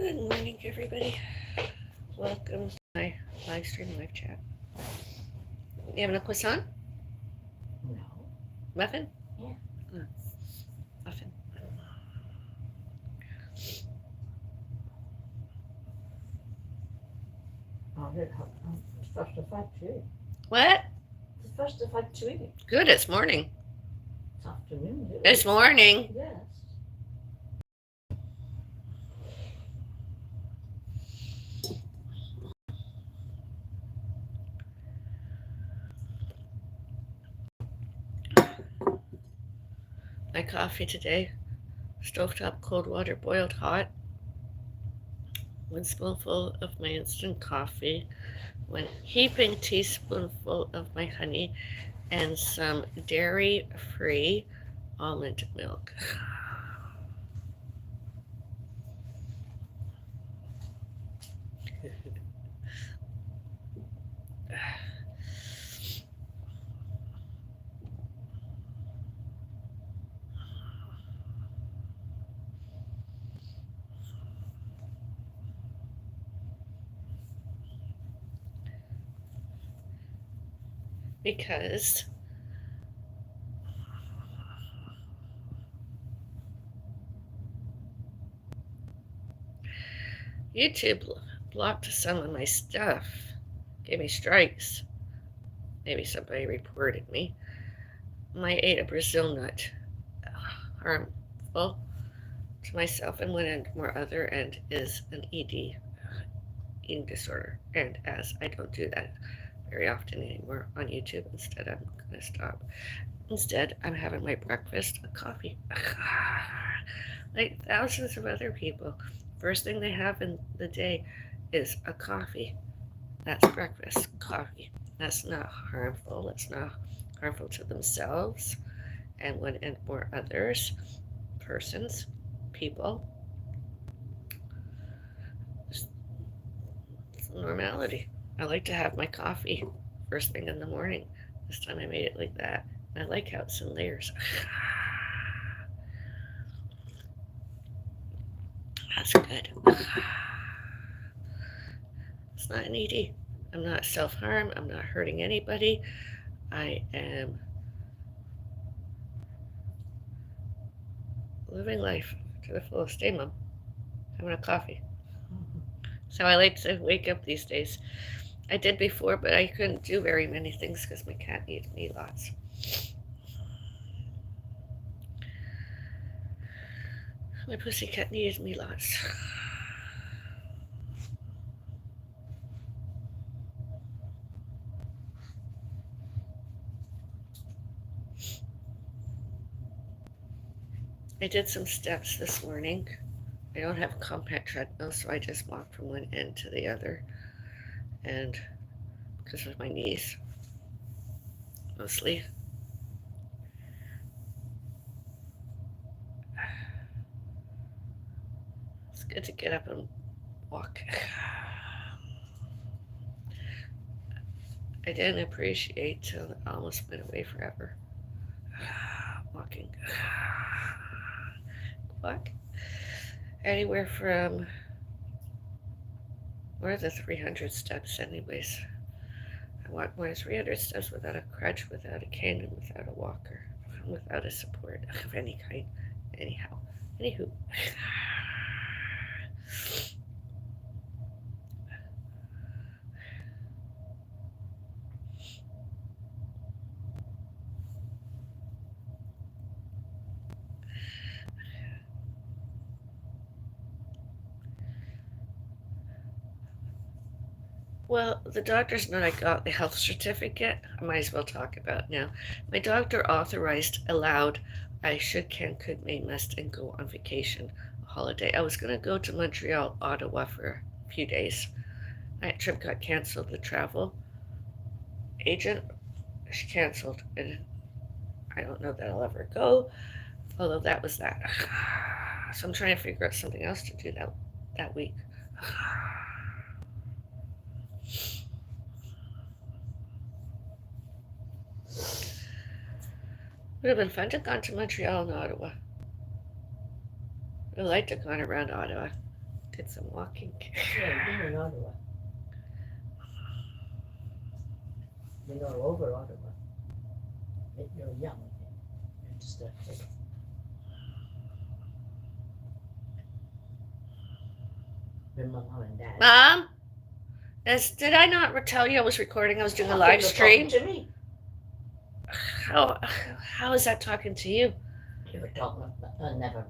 Good morning, everybody. Welcome to my live stream, live chat. You having a croissant? No. Muffin? Yeah. Oh, muffin. Det första factory. What? The first factory. Good, it's morning. It's afternoon. It's morning. Yes. My coffee today, stovetop cold water boiled hot. 1 spoonful of my instant coffee, 1 heaping teaspoonful of my honey, and some dairy-free almond milk. Because YouTube blocked some of my stuff, gave me strikes. Maybe somebody reported me. I ate a Brazil nut, harmful to myself and 1 more other, and is an ED, eating disorder. And as I don't do that very often anymore on YouTube, instead I'm going to stop. Instead, I'm having my breakfast, a coffee. Like thousands of other people, first thing they have in the day is a coffee. That's breakfast, coffee. That's not harmful. It's not harmful to themselves and 1 more others, persons, people. It's normality. I like to have my coffee first thing in the morning. This time I made it like that. And I like how it's in layers. That's good. It's not an ED. I'm not self-harm. I'm not hurting anybody. I am living life to the fullest. Hey, Mom. Having a coffee. So I like to wake up these days. I did before, but I couldn't do very many things because my cat needed me lots. My pussycat needed me lots. I did some steps this morning. I don't have a compact treadmill, so I just walk from 1 end to the other. And because of my knees, mostly. It's good to get up and walk. I didn't appreciate till it almost went away forever. Walking. Walk. Anywhere from more than 300 steps anyways. I walk more than 300 steps without a crutch, without a cane, and without a walker, without a support of any kind. Anyhow, anywho. Well, the doctor's note I got, the health certificate, I might as well talk about now. My doctor authorized, allowed, I should, can, could, may, must, and go on vacation, a holiday. I was going to go to Montreal, Ottawa for a few days. That trip got canceled. The travel agent, she canceled, and I don't know that I'll ever go, although that was that. So I'm trying to figure out something else to do that week. Would have been fun to have gone to Montreal and Ottawa. I'd like to have gone around Ottawa. did some walking. Yeah, you've been in Ottawa. You've been all over Ottawa. You're young. You're just a kid. With my mom and dad. Mom, did I not tell you I was recording? I was doing a I live thought you were talking stream. to me. How is that talking to you? You were talking about, never mind.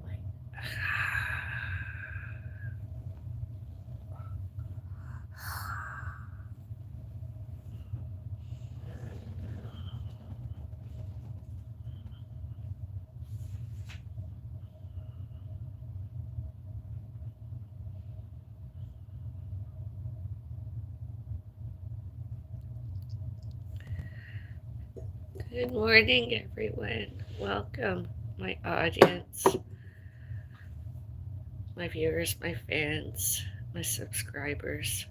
Good morning, everyone. Welcome, my audience, my viewers, my fans, my subscribers,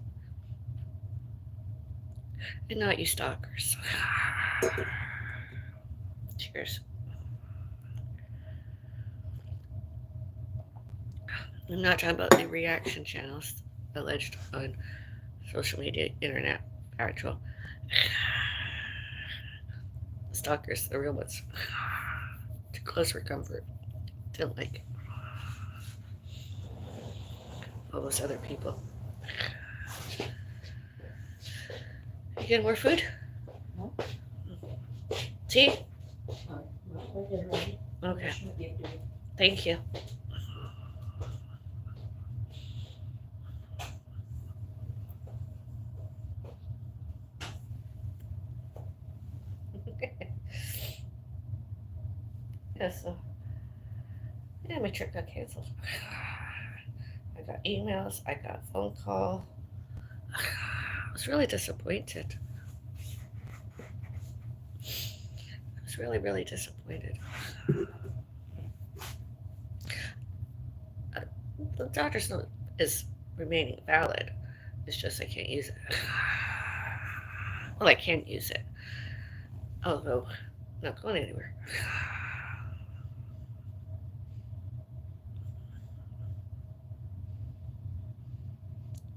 and not you stalkers. Cheers. I'm not talking about the reaction channels alleged on social media, internet, actual stalkers, the real ones. Too close for comfort. Didn't like all those other people. You getting more food? No. Tea? We're getting ready. Okay. Just what you do. Thank you. Yeah, so yeah, my trip got canceled. I got emails, I got a phone call. I was really disappointed. I was really, really disappointed. The doctor's note is remaining valid. It's just I can't use it. Well, I can use it. Although I'm not going anywhere.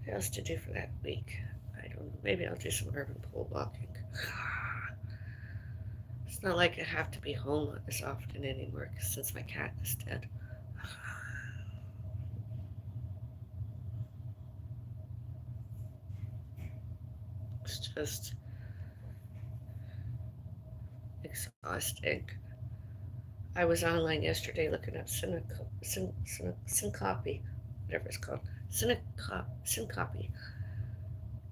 What else to do for that week? I don't know. Maybe I'll do some urban pole walking. It's not like I have to be home as often anymore since my cat is dead. It's just exhausting. I was online yesterday looking up syncope, whatever it's called, syncope,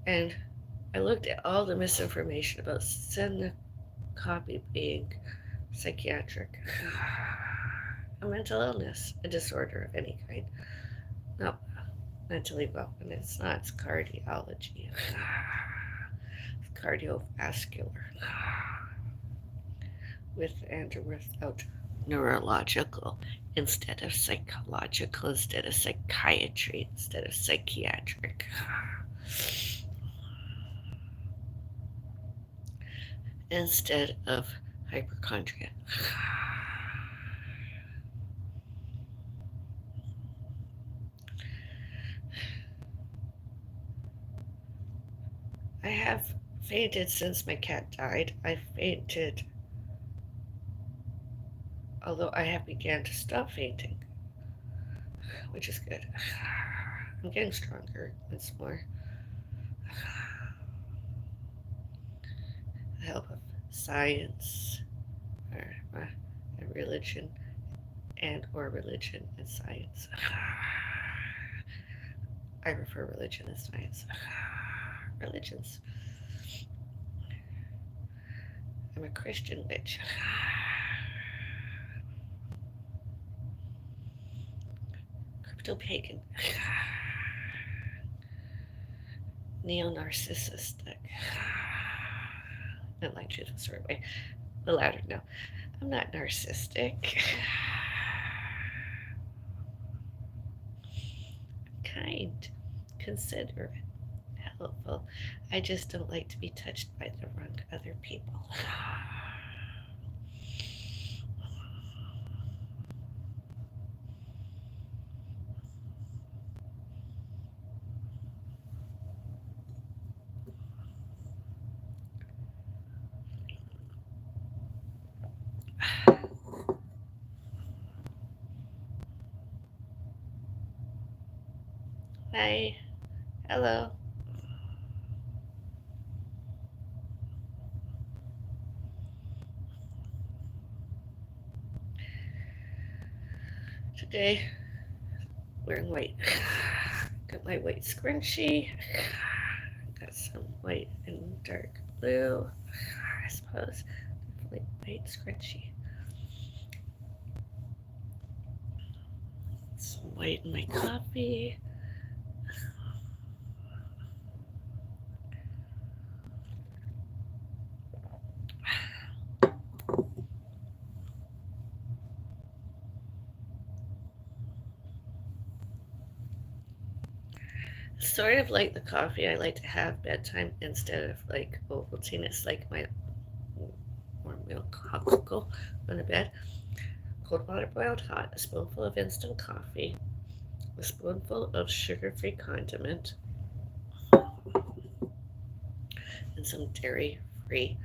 and I looked at all the misinformation about syncope being psychiatric, a mental illness, a disorder of any kind. No, mentally well, and it's not. It's cardiology, it's cardiovascular, with and or without neurological, instead of psychological, instead of psychiatry, instead of psychiatric. Instead of hypochondria. I have fainted since my cat died. I fainted, although I have began to stop fainting, which is good. I'm getting stronger once more. The help of science, or religion, or religion and science. I prefer religion and science. Religions. I'm a Christian witch. Crypto-pagan. Neo-narcissistic. Not like Judas sort way. The latter, no. I'm not narcissistic. I'm kind, considerate, helpful. I just don't like to be touched by the wrong other people. Bye. Hello. Today, wearing white. Got my white scrunchie. Got some white and dark blue, I suppose. White scrunchie. Some white in my coffee. Sort of like the coffee I like to have bedtime instead of like Ovaltine. It's like my warm milk hot cocoa on the bed. Cold water boiled hot, a spoonful of instant coffee, a spoonful of sugar-free condiment, and some dairy-free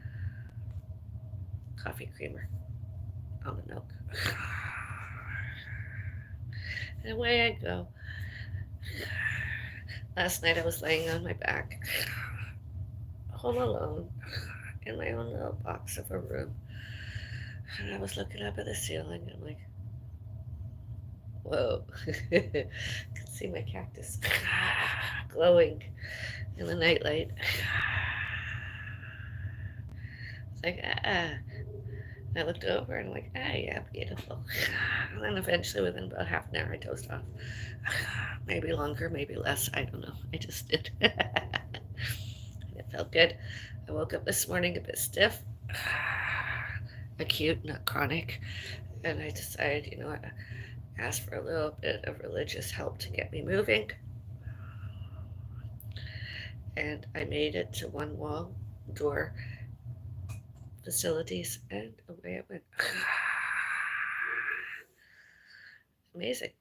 coffee creamer, almond milk. And away I go. Last night I was laying on my back, home alone, in my own little box of a room. And I was looking up at the ceiling and I'm like, whoa. I could see my cactus glowing in the nightlight. It's like, ah. I looked over and I'm like, ah, yeah, beautiful. And then eventually, within about half an hour, I dozed off. Maybe longer, maybe less. I don't know. I just did. And it felt good. I woke up this morning a bit stiff, acute, not chronic. And I decided, you know what, ask for a little bit of religious help to get me moving. And I made it to one wall door facilities, and away I went. Amazing.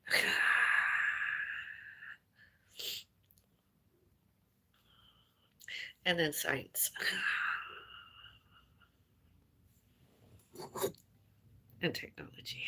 And then science and technology.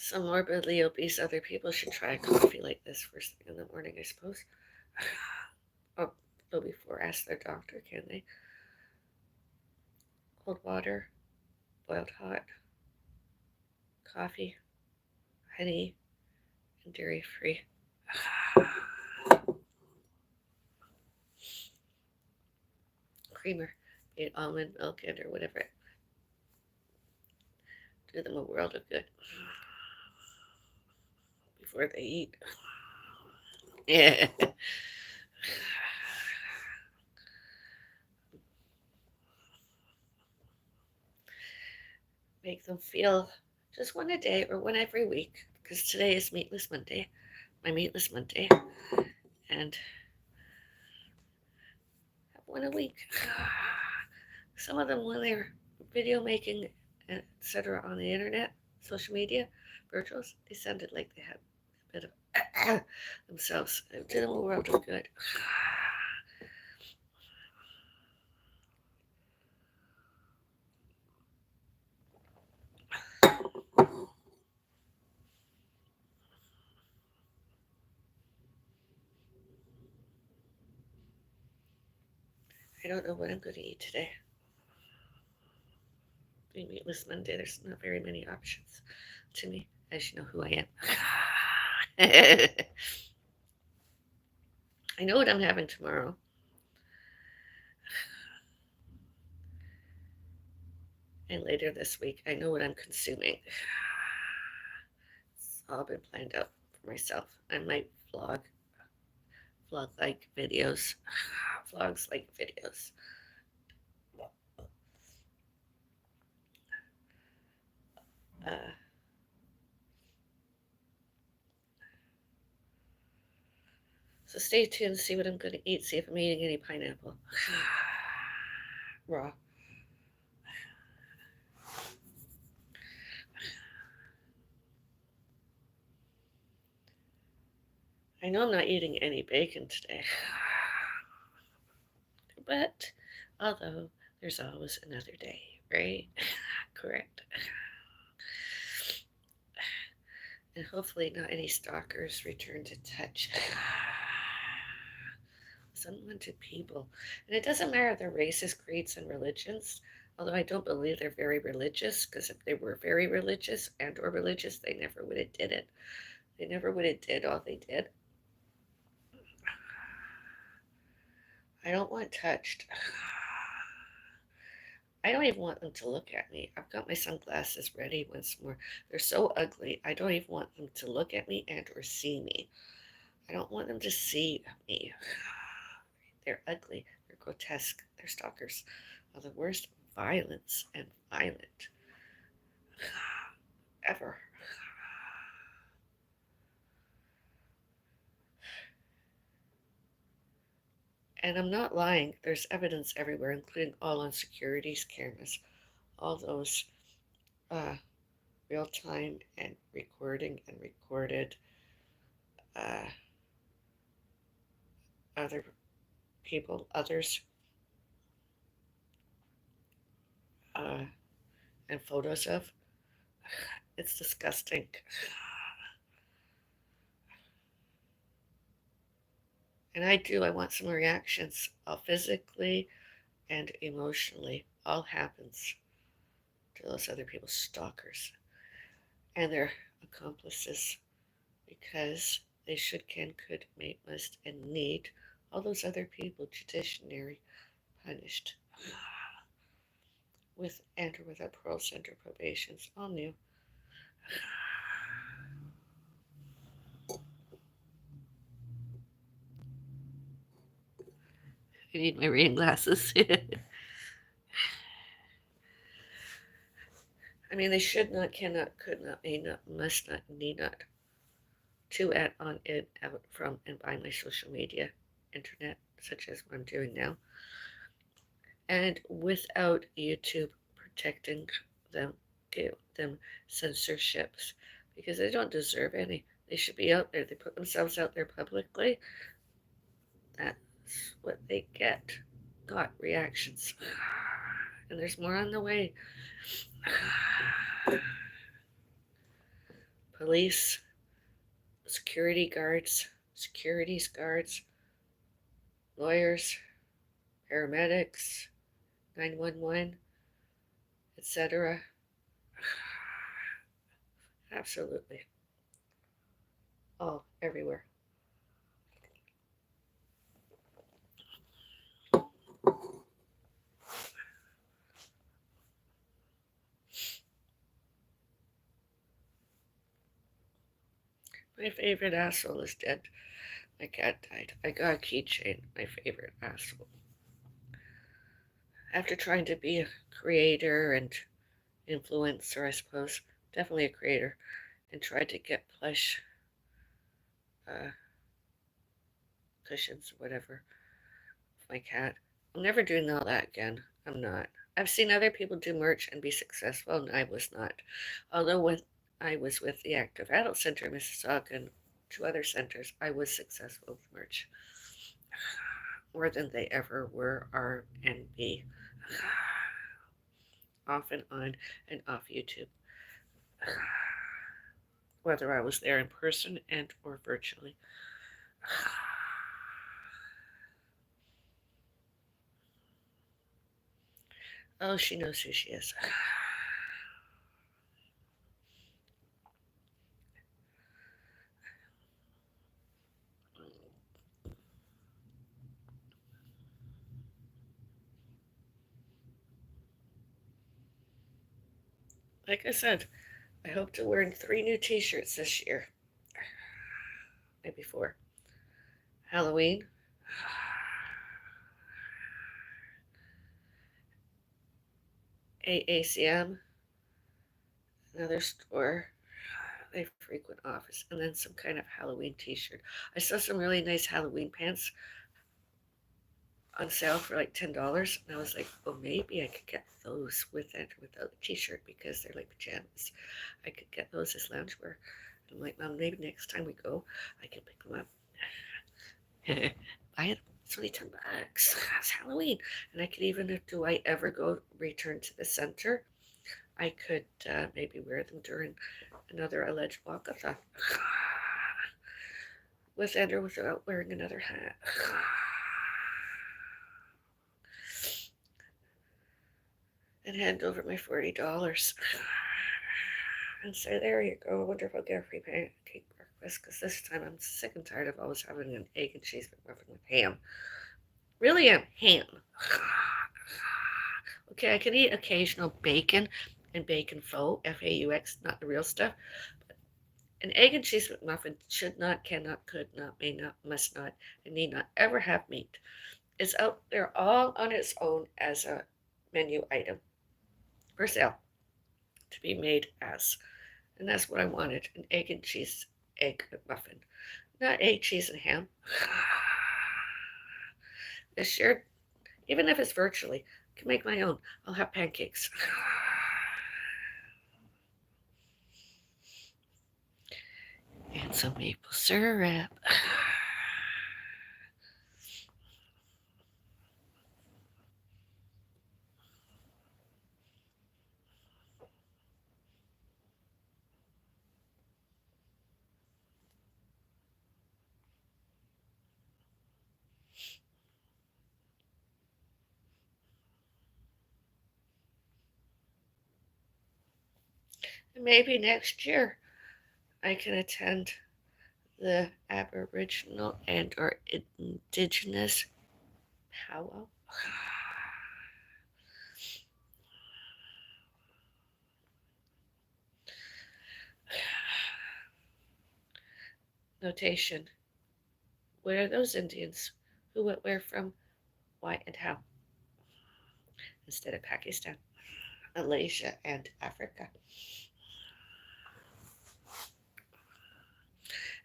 Some morbidly obese other people should try a coffee like this first thing in the morning, I suppose. Oh, though before ask their doctor, can they? Cold water, boiled hot, coffee, honey, and dairy free. Creamer, be it almond milk and or whatever. Do them a world of good before they eat. Yeah. Make them feel just one a day or one every week, because today is Meatless Monday, my Meatless Monday, and have one a week. Some of them, when they're video making, etc., on the internet, social media, virtuals, they sounded like they had a bit of themselves. It did them a world of good. I don't know what I'm going to eat today. Being Meatless Monday, there's not very many options to me, as you know who I am. I know what I'm having tomorrow. And later this week, I know what I'm consuming. It's all been planned out for myself. I might vlog like videos, vlogs like videos. So stay tuned to see what I'm going to eat, see if I'm eating any pineapple. Raw. I know I'm not eating any bacon today, but although there's always another day, right? Correct. And hopefully not any stalkers return to touch unwanted people. And it doesn't matter their races, creeds, and religions, although I don't believe they're very religious, because if they were very religious and or religious, they never would have did it. They never would have did all they did. I don't want touched. I don't even want them to look at me. I've got my sunglasses ready once more. They're so ugly. I don't even want them to look at me and or see me. I don't want them to see me. They're ugly. They're grotesque. They're stalkers of the worst violence and violent ever. And I'm not lying. There's evidence everywhere, including all on security's cameras. All those uh, real time and recording and recorded uh, other people, others, uh, and photos of. It's disgusting. And I want some reactions, all physically and emotionally. All happens to those other people's stalkers and their accomplices because they should, can, could, may, must, and need all those other people judiciary punished with and or without parole center probations. All new. I need my reading glasses. I mean, they should not, cannot, could not, may not, must not, need not to add on it out from and by my social media, internet, such as what I'm doing now, and without YouTube protecting them, give them censorships, because they don't deserve any. They should be out there. They put themselves out there publicly. That's what they get. Got reactions. And there's more on the way. Police, securities guards, lawyers, paramedics, 911, etc. Absolutely. All everywhere. My favorite asshole is dead. My cat died. I got a keychain. My favorite asshole. After trying to be a creator and influencer, I suppose, definitely a creator, and tried to get plush uh, cushions or whatever for my cat. I'm never doing all that again. I'm not. I've seen other people do merch and be successful, and I was not. Although when I was with the Active Adult Center in Mississauga and two other centers, I was successful with merch. More than they ever were, are, and be. Off and on and off YouTube. Whether I was there in person and or virtually. Oh, she knows who she is. Like I said, I hope to wear 3 new t-shirts this year. Maybe 4. Halloween. AACM. Another store. They frequent office. And then some kind of Halloween t-shirt. I saw some really nice Halloween pants on sale for like $10, and I was like, well, maybe I could get those with it without the t-shirt because they're like pajamas. I could get those as loungewear. And I'm like, Mom, maybe next time we go, I can pick them up Buy it. It's only $10. It's Halloween, and I could even, if do I ever go return to the center, I could maybe wear them during another alleged walkathon, with and or without wearing another hat. And hand over my $40 and say, there you go. I wonder if I'll get a free pancake breakfast, because this time I'm sick and tired of always having an egg and cheese McMuffin with ham. Really am ham. Okay, I can eat occasional bacon and bacon faux, F-A-U-X, not the real stuff. But an egg and cheese McMuffin should not, cannot, could not, may not, must not, and need not ever have meat. It's out there all on its own as a menu item for sale to be made as. And that's what I wanted, an egg and cheese egg McMuffin. Not egg, cheese, and ham. It's shared, even if it's virtually. I can make my own. I'll have pancakes. And some maple syrup. And maybe next year I can attend the Aboriginal and or Indigenous powwow. Notation. Where are those Indians? Who, what, where from, why, and how? Instead of Pakistan, Malaysia, and Africa.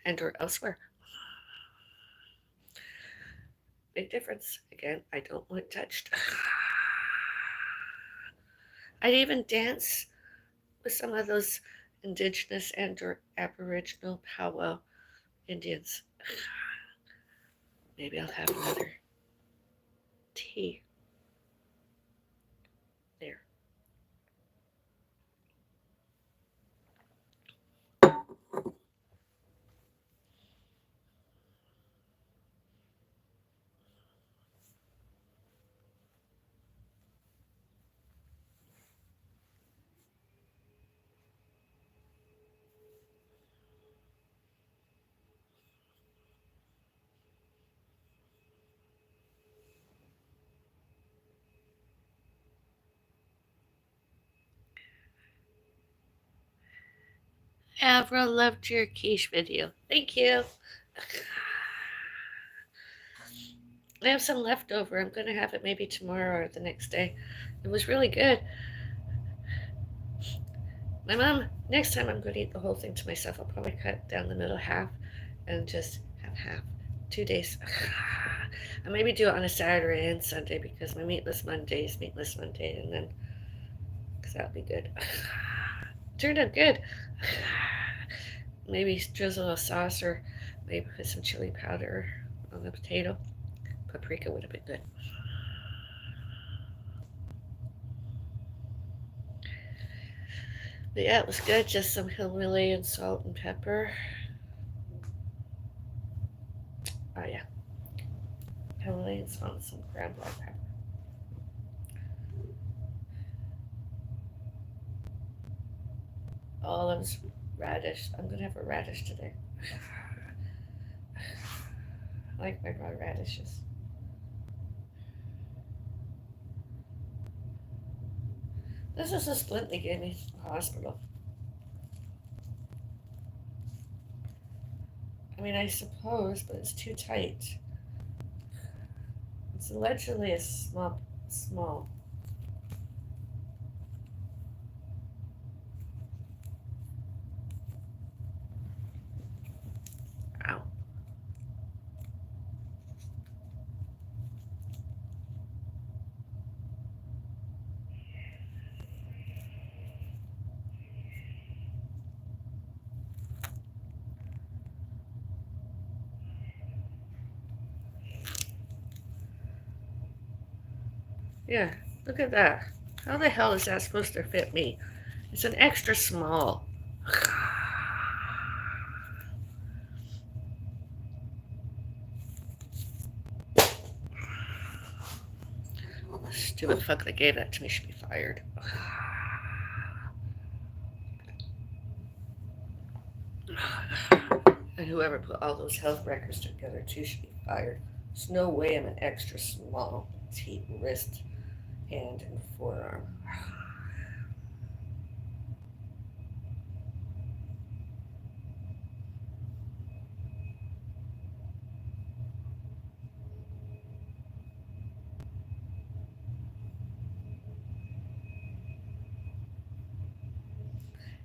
And or elsewhere. Big difference. Again, I don't want touched. I'd even dance with some of those indigenous and or aboriginal powwow Indians. Maybe I'll have another tea there. Avril loved your quiche video. Thank you. I have some leftover. I'm going to have it maybe tomorrow or the next day. It was really good. My mom, next time I'm going to eat the whole thing to myself. I'll probably cut down the middle half and just have half. 2 days. I maybe do it on a Saturday and Sunday, because my meatless Monday is meatless Monday, and then, because that'll be good. Turned out good. Maybe drizzle a sauce, or maybe put some chili powder on the potato. Paprika would have been good. But yeah, it was good. Just some Himalayan salt and pepper. Oh yeah, Himalayan salt and some ground black pepper. Olives, radish. I'm gonna have a radish today. I like my raw radishes. This is a splint they gave me in the hospital. I mean, I suppose, but it's too tight. It's allegedly a small. Ow. Yeah, look at that. How the hell is that supposed to fit me? It's an extra small. Stupid fuck that gave that to me should be fired. And whoever put all those health records together too should be fired. There's no way I'm an extra small petite wrist, hand, and forearm.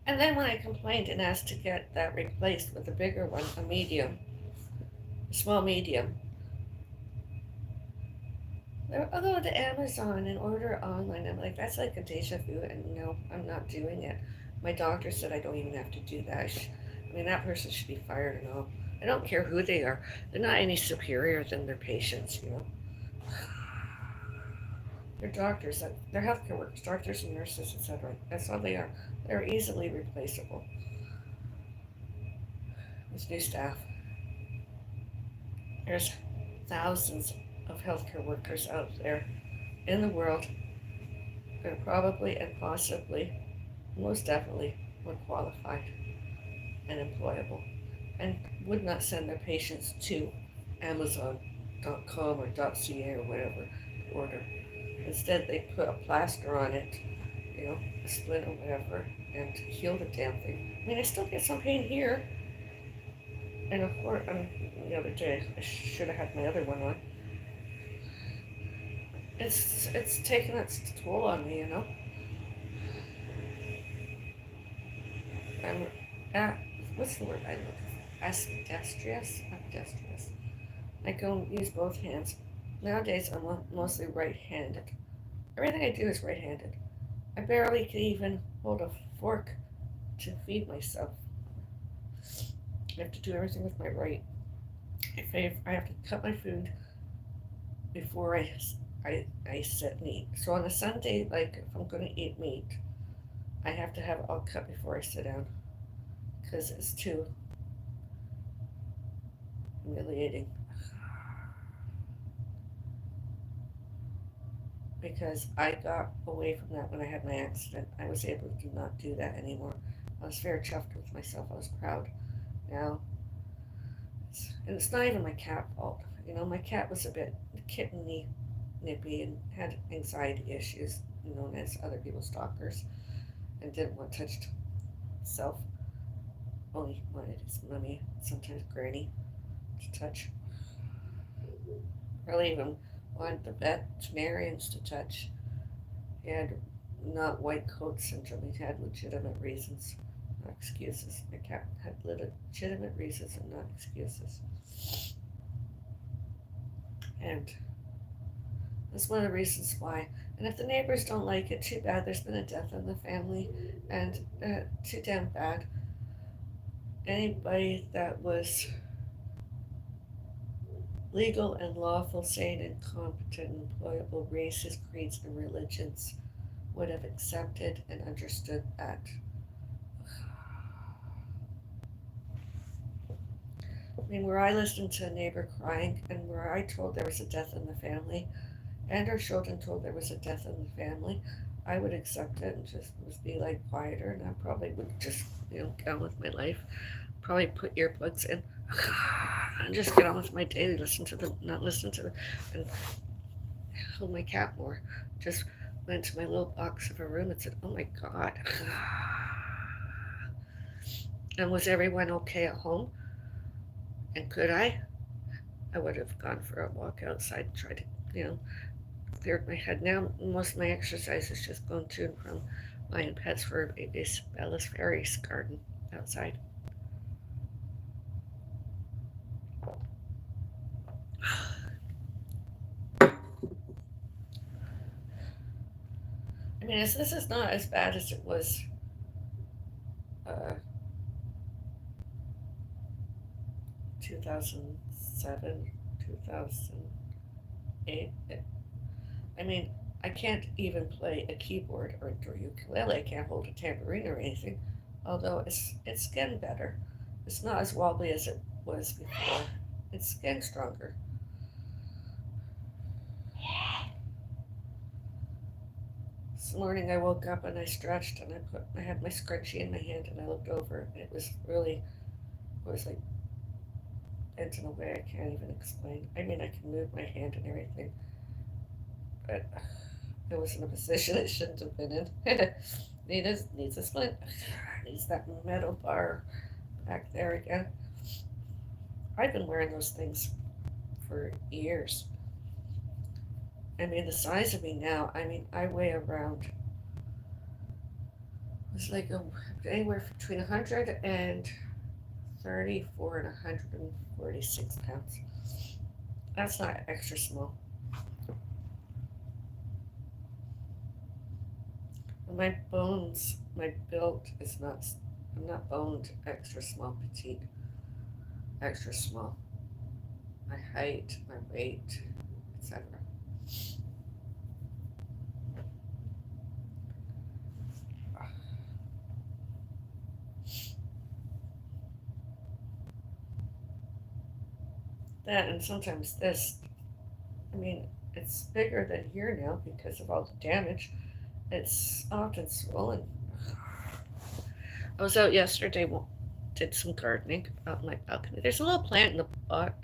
And then when I complained and asked to get that replaced with a bigger one, a medium, a small medium, I'll go to Amazon and order online. I'm like, that's like a deja vu, and no, I'm not doing it. My doctor said I don't even have to do that. I mean, that person should be fired and all. I don't care who they are. They're not any superior than their patients, you know. They're doctors, they're healthcare workers, doctors and nurses, etc. That's all they are. They're easily replaceable with new staff. There's thousands of healthcare workers out there in the world that are probably and possibly, most definitely, more qualified and employable and would not send their patients to Amazon.com or .ca or whatever to order. Instead, they put a plaster on it, you know, a splint or whatever, and heal the damn thing. I mean, I still get some pain here, and of course, the other day I should have had my other one on. It's taken its toll on me, you know. I'm at, what's the word I look for? Ambidextrous. Ambidextrous. I can use both hands. Nowadays, I'm mostly right-handed. Everything I do is right-handed. I barely can even hold a fork to feed myself. I have to do everything with my right. I have to cut my food before I sit and eat. So on a Sunday, like if I'm going to eat meat, I have to have it all cut before I sit down because it's too humiliating. Because I got away from that when I had my accident. I was able to not do that anymore. I was very chuffed with myself. I was proud. Now, and it's not even my cat fault. You know, my cat was a bit kitteny, nippy, and had anxiety issues, known as other people's stalkers, and didn't want touched self. Only wanted his mummy, sometimes granny, to touch. Really even wanted the veterinarians to touch. He had not white coat syndrome. He had legitimate reasons, not excuses. My cat had legitimate reasons and not excuses. And that's one of the reasons why. And if the neighbors don't like it, too bad. There's been a death in the family, and too damn bad. Anybody that was legal and lawful, sane and competent, and employable races, creeds, and religions would have accepted and understood that. I mean, where I listened to a neighbor crying, and where I told there was a death in the family, and her children told there was a death in the family, I would accept it and just be like quieter, and I probably would just, get on with my life. Probably put earplugs in and just get on with my day. Not listen to the, and hold my cat more. Just went to my little box of a room and said, "Oh my God." And was everyone okay at home? And could I? I would have gone for a walk outside and tried to, cleared my head. Now most of my exercise is just going to and from Lion Pets for baby's Bellis Fairies garden outside. I mean, this is not as bad as it was uh, 2007, 2008. I mean, I can't even play a keyboard or ukulele. I can't hold a tambourine or anything. Although it's getting better. It's not as wobbly as it was before. It's getting stronger. This morning I woke up and I stretched and I had my scrunchie in my hand and I looked over. It was really it was like bent in a way I can't even explain. I mean I can move my hand and everything, but it was in a position it shouldn't have been in. Needs a splint. Needs that metal bar back there again. I've been wearing those things for years. I mean, the size of me now, I mean, I weigh around, it's like anywhere between 134 and 146 pounds. That's not extra small. My bones, my build is not, I'm not boned extra small, petite, extra small. My height, my weight, etc. That and sometimes this, I mean, it's bigger than here now because of all the damage. It's often swollen. I was out yesterday, did some gardening out in my balcony. There's a little plant in the pot,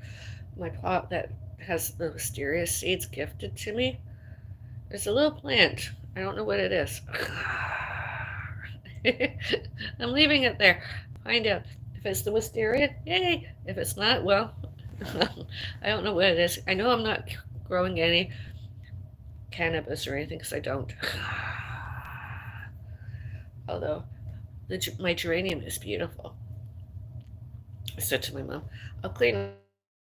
my pot that has the wisteria seeds gifted to me. There's a little plant. I don't know what it is. I'm leaving it there. Find out. If it's the wisteria, yay. If it's not, well, I don't know what it is. I know I'm not growing any cannabis or anything because I don't. Although my geranium is beautiful. I said to my mom, I'll clean it.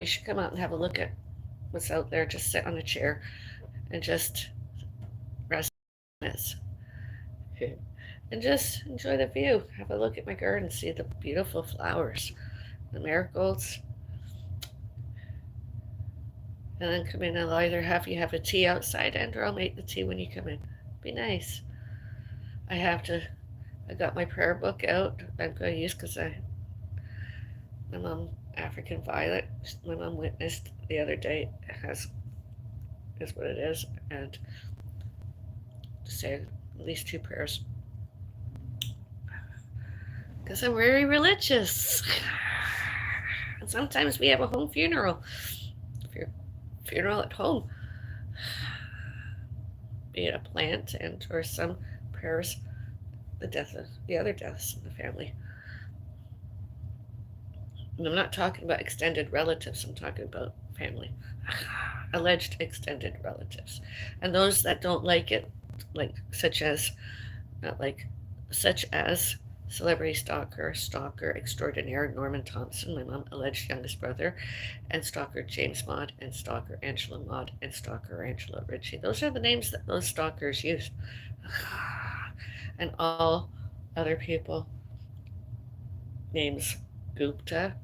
You should come out and have a look at what's out there. Just sit on a chair and just rest this. And just enjoy the view. Have a look at my garden, see the beautiful flowers, the marigolds, and then come in. I'll either have you have a tea outside and or I'll make the tea when you come in. Be nice. I have to I got my prayer book out I'm going to use because my mom African Violet, my mom witnessed the other day has is what it is, and to say at least two prayers because I'm very religious. And sometimes we have a home funeral. Funeral at home, be it a plant and or some prayers, the death of the other deaths in the family. And I'm not talking about extended relatives. I'm talking about family, alleged extended relatives, and those that don't like it, like not like such as celebrity stalker extraordinaire Norman Thompson, my mom alleged youngest brother, and stalker James Maud, and stalker Angela Maud, and stalker Angela Ritchie. Those are the names that those stalkers use. And all other people, names Gupta,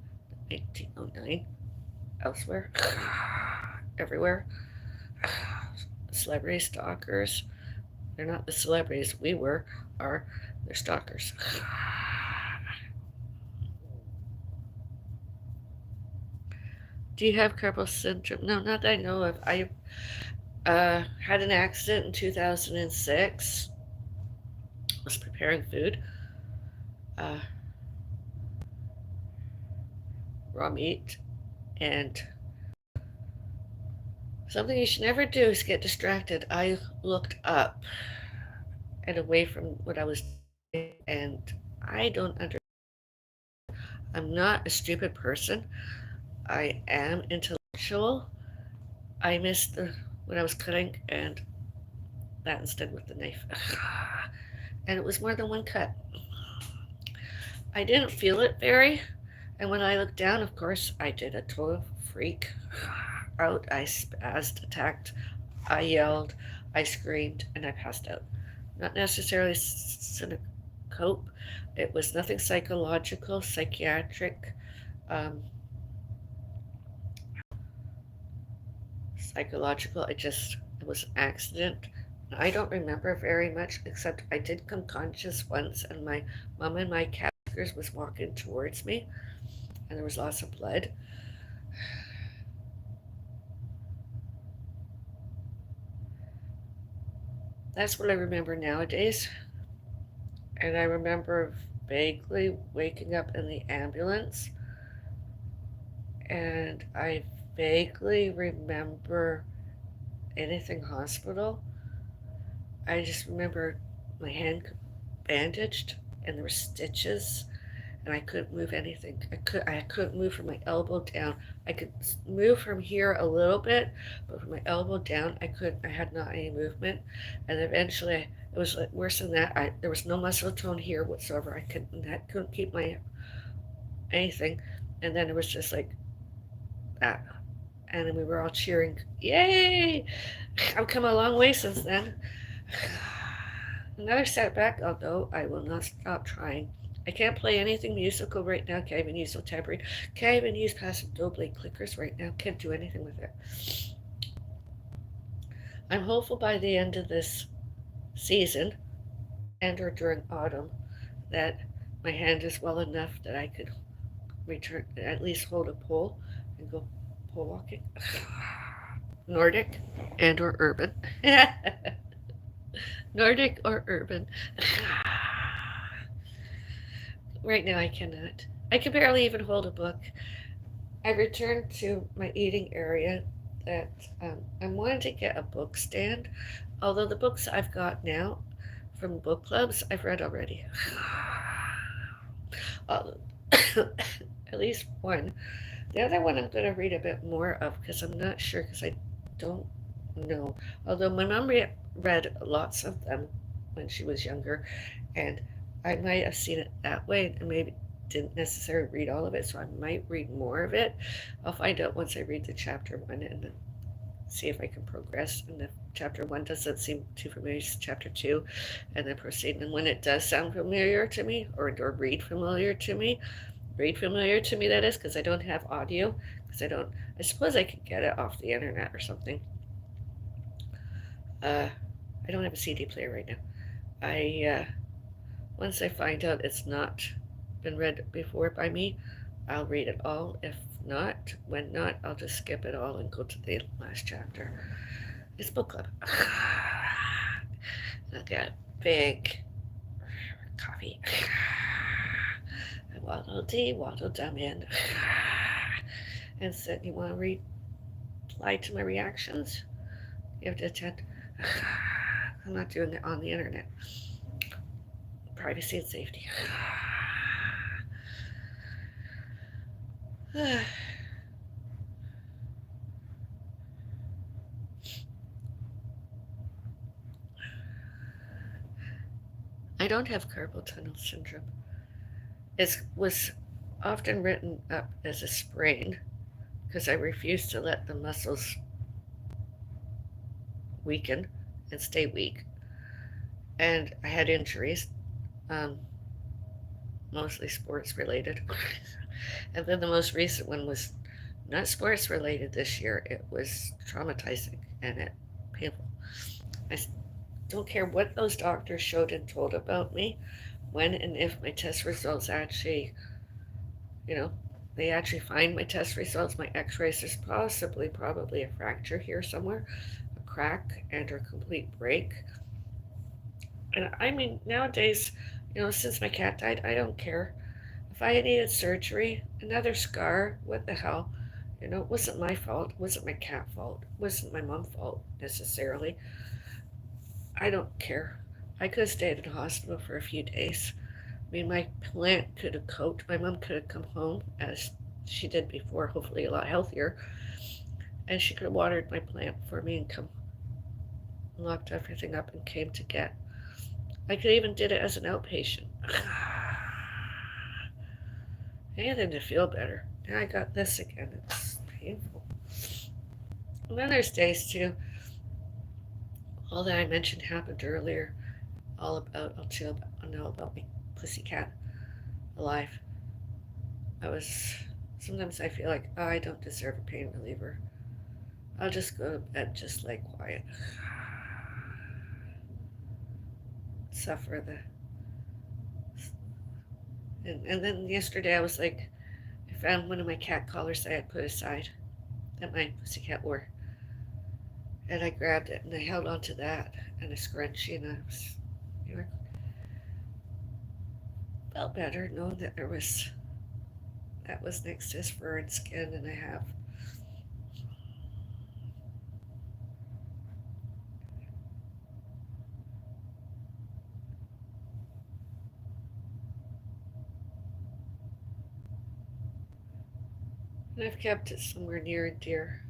1909, elsewhere, everywhere. Celebrity stalkers. They're not the celebrities we are, they're stalkers. Do you have carpal syndrome? No, not that I know of. I had an accident in 2006. Was preparing food, uh, raw meat, and something you should never do is get distracted. I looked up and away from what I was doing, and I don't understand. I'm not a stupid person. I am intellectual. I missed when I was cutting, and that instead with the knife. And it was more than one cut. I didn't feel it very, and when I looked down, of course, I did a total freak out. I spazzed, attacked, I yelled, I screamed, and I passed out. Not necessarily cope. It was nothing psychological, psychiatric. Um, Psychological. It was an accident. I don't remember very much, except I did come conscious once, and my mom and my caretakers was walking towards me, and there was lots of blood. That's what I remember nowadays. And I remember vaguely waking up in the ambulance, and I vaguely remember anything hospital. I just remember my hand bandaged, and there were stitches, and I couldn't move anything. I couldn't move from my elbow down. I could move from here a little bit, but from my elbow down, I couldn't. I had not any movement, and eventually it was like worse than that. There was no muscle tone here whatsoever. I couldn't keep my anything, and then it was just like that, and then we were all cheering, "Yay!" I've come a long way since then. Another setback, although I will not stop trying. I can't play anything musical right now. Can't even use no tambourine. Can't even use passive double clickers right now. Can't do anything with it. I'm hopeful by the end of this season and or during autumn that my hand is well enough that I could return at least hold a pole and go pole walking. Nordic and or urban. Nordic or urban. Right now I cannot. I can barely even hold a book. I returned to my eating area that I'm wanting to get a book stand, although the books I've got now from book clubs I've read already. Uh, at least one. The other one I'm going to read a bit more of because I'm not sure because I don't know. Although my mom read lots of them when she was younger, and I might have seen it that way and maybe didn't necessarily read all of it, so I might read more of it. I'll find out once I read the chapter one and then see if I can progress. And if chapter one doesn't seem too familiar, chapter two, and then proceed. And when it does sound familiar to me, or read familiar to me, that is, because I don't have audio, because I suppose I could get it off the internet or something. Uh, I don't have a CD player right now. Once I find out it's not been read before by me, I'll read it all. If not, when not, I'll just skip it all and go to the last chapter. It's book club. I'll get a big coffee. I waddle them in. And said, "You want to reply to my reactions? You have to attend." I'm not doing it on the internet. Privacy and safety. I don't have carpal tunnel syndrome. It was often written up as a sprain because I refused to let the muscles weaken and stay weak. And I had injuries, um, mostly sports related. And then the most recent one was not sports related this year. It was traumatizing and it painful. I don't care what those doctors showed and told about me, when and if my test results actually, you know, they actually find my test results, my x-rays, there's probably a fracture here somewhere, a crack and or complete break. And I mean, nowadays, since my cat died, I don't care. If I needed surgery, another scar, what the hell? It wasn't my fault. It wasn't my cat fault. It wasn't my mom's fault necessarily. I don't care. I could have stayed in the hospital for a few days. I mean, my plant could have coped. My mom could have come home as she did before, hopefully a lot healthier, and she could have watered my plant for me and come locked everything up and came to get. I could even did it as an outpatient. Anything to feel better. Now I got this again. It's painful. And then there's days too. All that I mentioned happened earlier. I'll know about my pussycat alive. Sometimes I feel like, oh, I don't deserve a pain reliever. I'll just go to bed just like quiet. suffer the. And then yesterday I was like, I found one of my cat collars I had put aside that my pussycat wore, and I grabbed it and I held on to that and a scrunchie, and I was, you know, felt better knowing that there was that was next to his fur and skin, and I have. And I've kept it somewhere near and dear.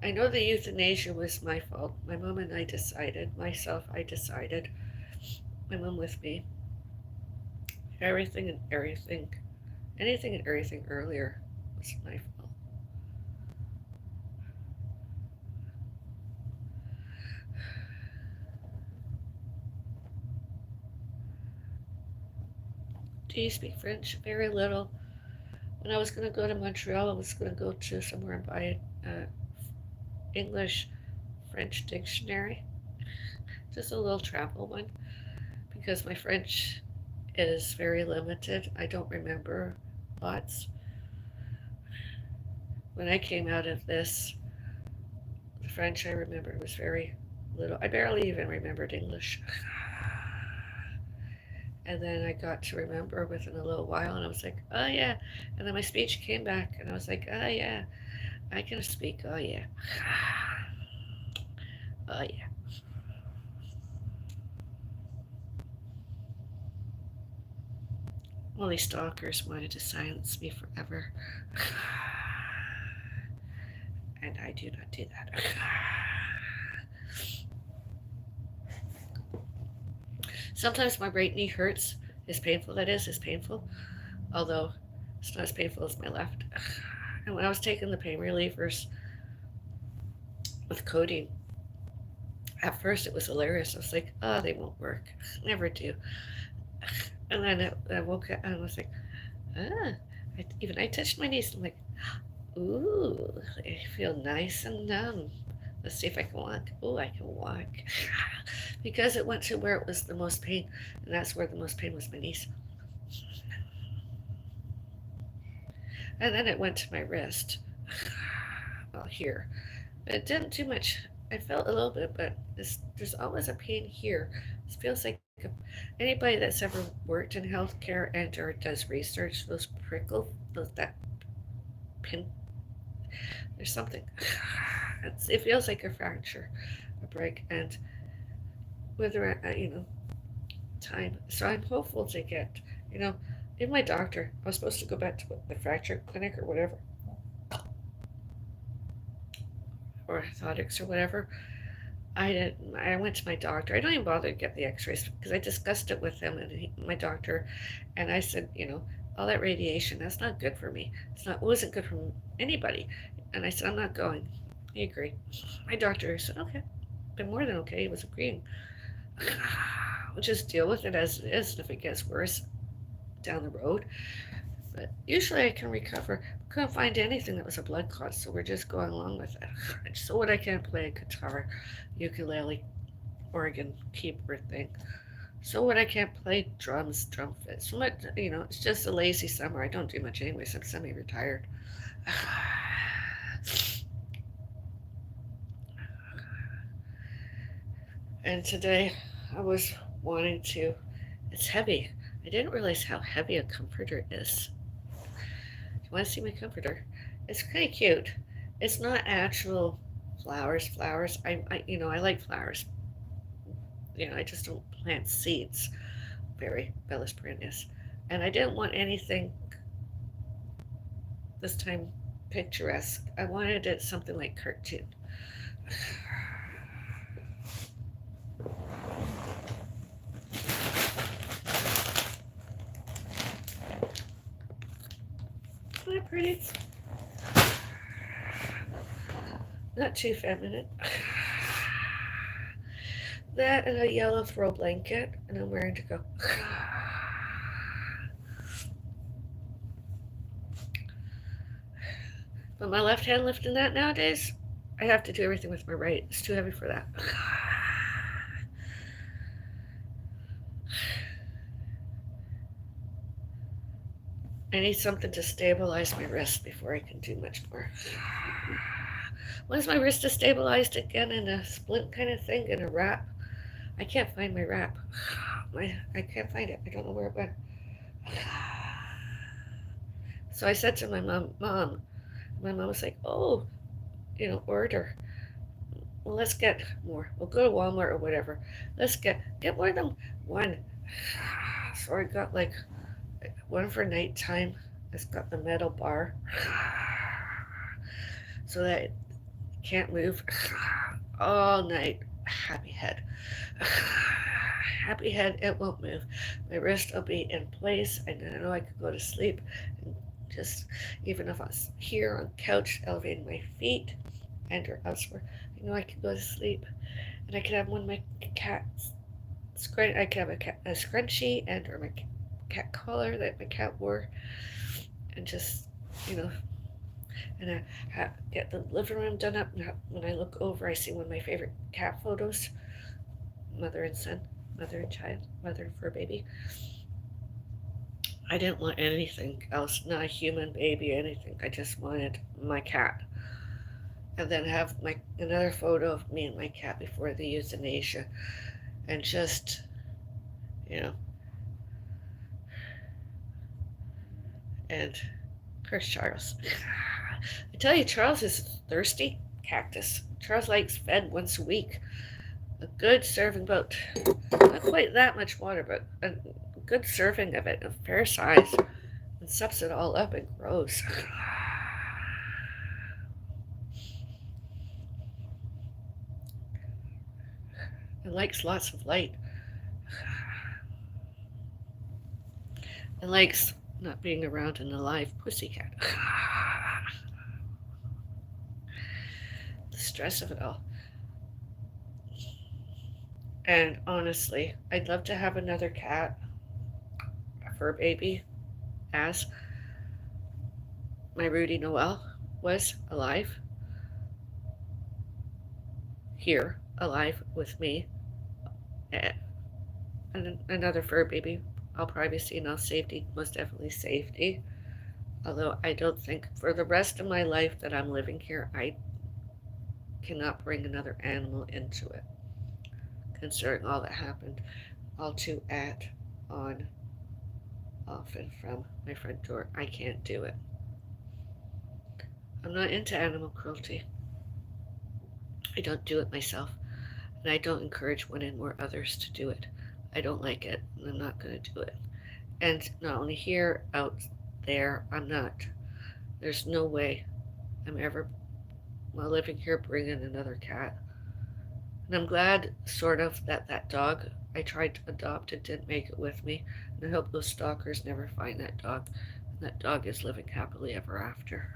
I know the euthanasia was my fault. My mom and I decided, I decided, my mom with me, everything and everything, anything and everything earlier was my fault. Do you speak French? Very little. When I was going to go to Montreal, I was going to go to somewhere and buy an English French dictionary, just a little travel one, because my French is very limited. I don't remember lots. When I came out of this, the French I remembered was very little. I barely even remembered English. And then I got to remember within a little while, and I was like, oh yeah. And then my speech came back, and I was like, oh yeah, I can speak. Oh yeah. Oh yeah. All these stalkers wanted to silence me forever. And I do not do that. Sometimes my right knee hurts. It's painful, that is, it's painful. Although it's not as painful as my left. And when I was taking the pain relievers with codeine, at first it was hilarious. I was like, oh, they won't work. Never do. And then I woke up and I was like, ah. I touched my knees. I'm like, ooh, I feel nice and numb. Let's see if I can walk. Oh, I can walk. Because it went to where it was the most pain, and that's where the most pain was my knees. And then it went to my wrist. Well, here. It didn't do much. I felt a little bit, but there's always a pain here. It feels like anybody that's ever worked in healthcare and or does research, those prickle, that pin, there's something. It feels like a fracture, a break, and whether time. So I'm hopeful to get, in my doctor. I was supposed to go back to the fracture clinic or whatever, or orthotics or whatever. I didn't. I went to my doctor. I don't even bother to get the X-rays because I discussed it with him and my doctor, and I said, all that radiation, that's not good for me. It wasn't good for anybody. And I said, I'm not going. He agreed. My doctor said, okay, been more than okay. He was agreeing. We'll just deal with it as it is. And if it gets worse down the road, but usually I can recover. Couldn't find anything that was a blood clot, so we're just going along with it. So what, I can't play guitar, ukulele, organ, keyboard thing. So what, I can't play drums, drum fit. So much, it's just a lazy summer. I don't do much anyway, so I'm semi-retired. And today I was wanting to, it's heavy. I didn't realize how heavy a comforter is. You want to see my comforter? It's kind of cute. It's not actual flowers. I like flowers. I just don't plant seeds. Very Bellis perennius. And I didn't want anything this time picturesque. I wanted it something like cartoon. Isn't that pretty? Not too feminine. That and a yellow throw blanket, and I'm wearing to go. But my left hand lifting that nowadays, I have to do everything with my right. It's too heavy for that. I need something to stabilize my wrist before I can do much more. Once my wrist is stabilized again in a splint kind of thing, in a wrap, I can't find my wrap. I can't find it. I don't know where it went. So I said to my mom, my mom was like, oh, order. Well, let's get more. We'll go to Walmart or whatever. Let's get more than one. So I got like one for nighttime. It's got the metal bar so that it can't move all night. Happy head. Happy head, it won't move. My wrist will be in place, and I know I could go to sleep. And just, even if I was here on the couch, elevating my feet and or elsewhere, I know I could go to sleep. And I could have one of my cats. I could have a scrunchie and or my cat collar that my cat wore, and just, and I get the living room done up. And when I look over, I see one of my favorite cat photos: mother and son, mother and child, mother and fur baby. I didn't want anything else, not a human baby, anything. I just wanted my cat. And then have another photo of me and my cat before the euthanasia, and just, and curse Charles. I tell you, Charles is thirsty cactus. Charles likes fed once a week. A good serving, about not quite that much water, but a good serving of it, a fair size, and sups it all up and grows. It likes lots of light. It likes not being around an alive pussycat. The stress of it all. And honestly, I'd love to have another cat, a fur baby, as my Rudy Noel was alive, here, alive with me, and another fur baby. I'll privacy, not safety, most definitely safety. Although I don't think for the rest of my life that I'm living here, I cannot bring another animal into it. Considering all that happened, all too often from my front door, I can't do it. I'm not into animal cruelty. I don't do it myself, and I don't encourage one and more others to do it. I don't like it, and I'm not going to do it. And not only here, out there, I'm not. There's no way I'm ever, while living here, bringing another cat. And I'm glad, sort of, that dog I tried to adopt and didn't make it with me. And I hope those stalkers never find that dog. And that dog is living happily ever after.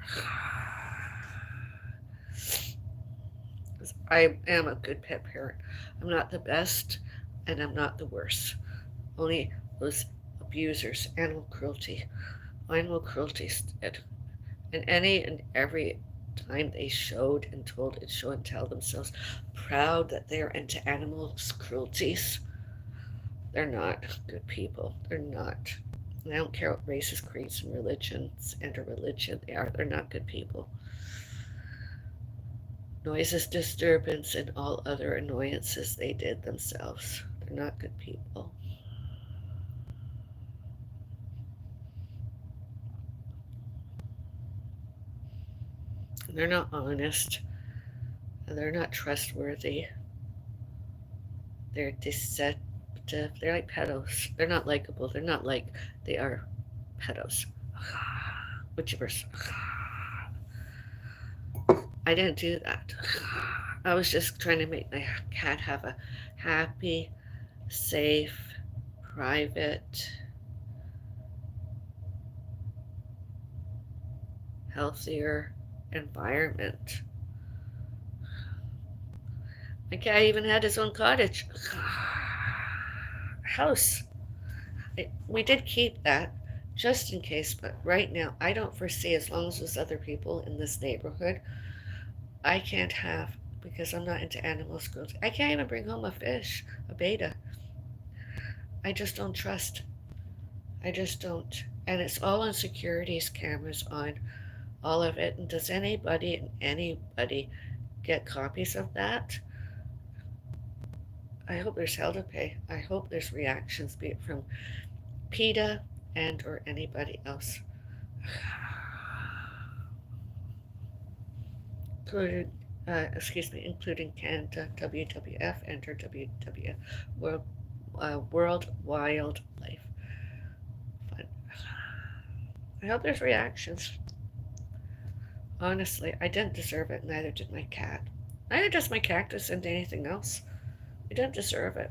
I am a good pet parent. I'm not the best, and I'm not the worst. Only those abusers, animal cruelty did. And any and every time they showed and told and show and tell themselves proud that they're into animals cruelties, they're not good people. They're not. And I don't care what races, creeds, and religions and a religion they are. They're not good people. Noises, disturbance, and all other annoyances they did themselves. They're not good people. And they're not honest. And they're not trustworthy. They're deceptive. They're like pedos. They're not likable. They're not like they are pedos. Whichever's. I didn't do that. I was just trying to make my cat have a happy, safe, private, healthier environment. My cat even had his own cottage, house. We did keep that just in case. But right now, I don't foresee, as long as there's other people in this neighborhood, I can't have, because I'm not into animal cruelty. I can't even bring home a fish, a beta. I just don't trust. I just don't. And it's all on securities cameras on all of it. And does anybody get copies of that? I hope there's hell to pay. I hope there's reactions, be it from PETA and or anybody else. Including, including Canada, WWF, and or WWF, World Wildlife Fund. I hope there's reactions. Honestly, I didn't deserve it, neither did my cat. Neither does my cactus and anything else. We didn't deserve it.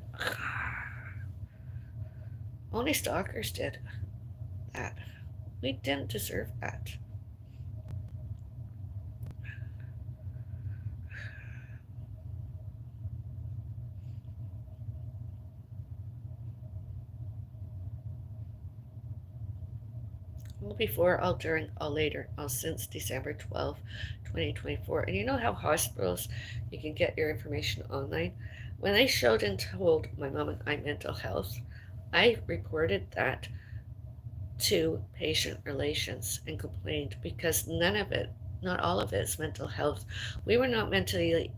Only stalkers did that. We didn't deserve that. All before, all during, all later, all since December 12, 2024. And you know how hospitals, you can get your information online? When they showed and told my mom and I mental health, I reported that to patient relations and complained because none of it, not all of it, is mental health. We were not mentally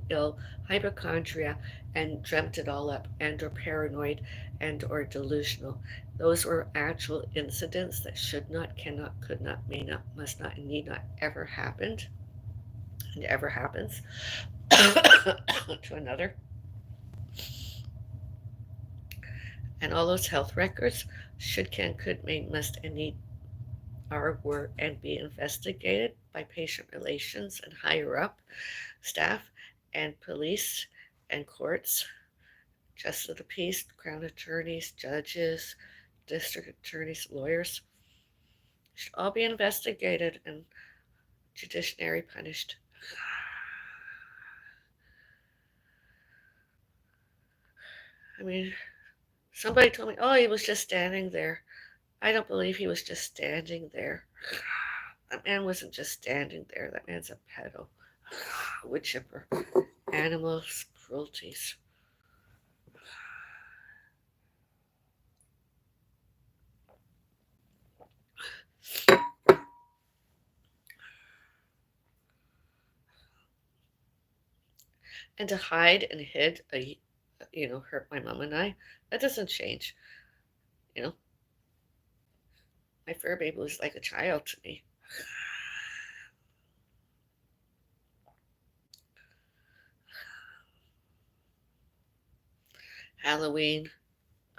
ill, hypochondria, and dreamt it all up, and or paranoid, and or delusional. Those were actual incidents that should not, cannot, could not, may not, must not, and need not ever happened, and ever happens to another. And all those health records should, can, could, may, must, and need are, were, and be investigated by patient relations and higher up staff and police and courts, justice of the peace, crown attorneys, judges, district attorneys, lawyers, should all be investigated and judiciary punished. I mean, somebody told me, oh, he was just standing there. I don't believe he was just standing there. That man wasn't just standing there. That man's a pedo, wood chipper, animals, cruelties. And to hide and hid, hurt my mom and I, that doesn't change. You know, my fur baby was like a child to me. Halloween,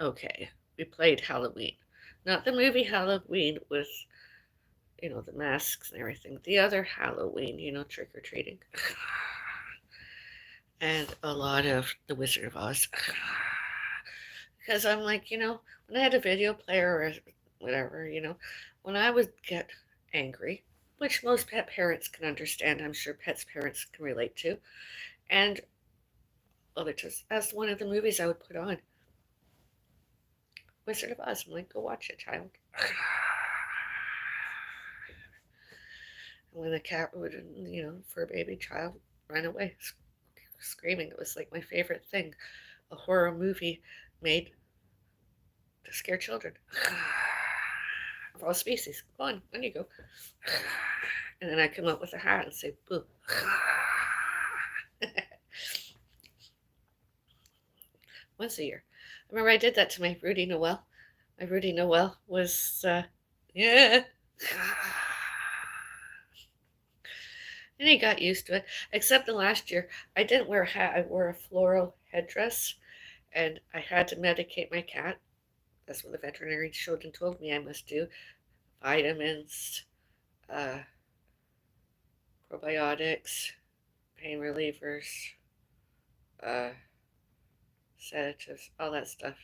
okay, we played Halloween. Not the movie Halloween with, the masks and everything. The other Halloween, trick or treating. And a lot of The Wizard of Oz. Because I'm like, when I had a video player or whatever, when I would get angry, which most pet parents can understand, I'm sure pets' parents can relate to, and that's one of the movies I would put on. Wizard of Oz. I'm like, go watch it, child. And when the cat would, fur baby child run away screaming, it was like my favorite thing. A horror movie made to scare children of all species. Go on you go. And then I come up with a hat and say, boo. Once a year. I remember I did that to my Rudy Noel. My Rudy Noel was, yeah. And he got used to it. Except the last year, I didn't wear a hat. I wore a floral headdress. And I had to medicate my cat. That's what the veterinarian showed and told me I must do. Vitamins, probiotics, pain relievers, sedatives, all that stuff.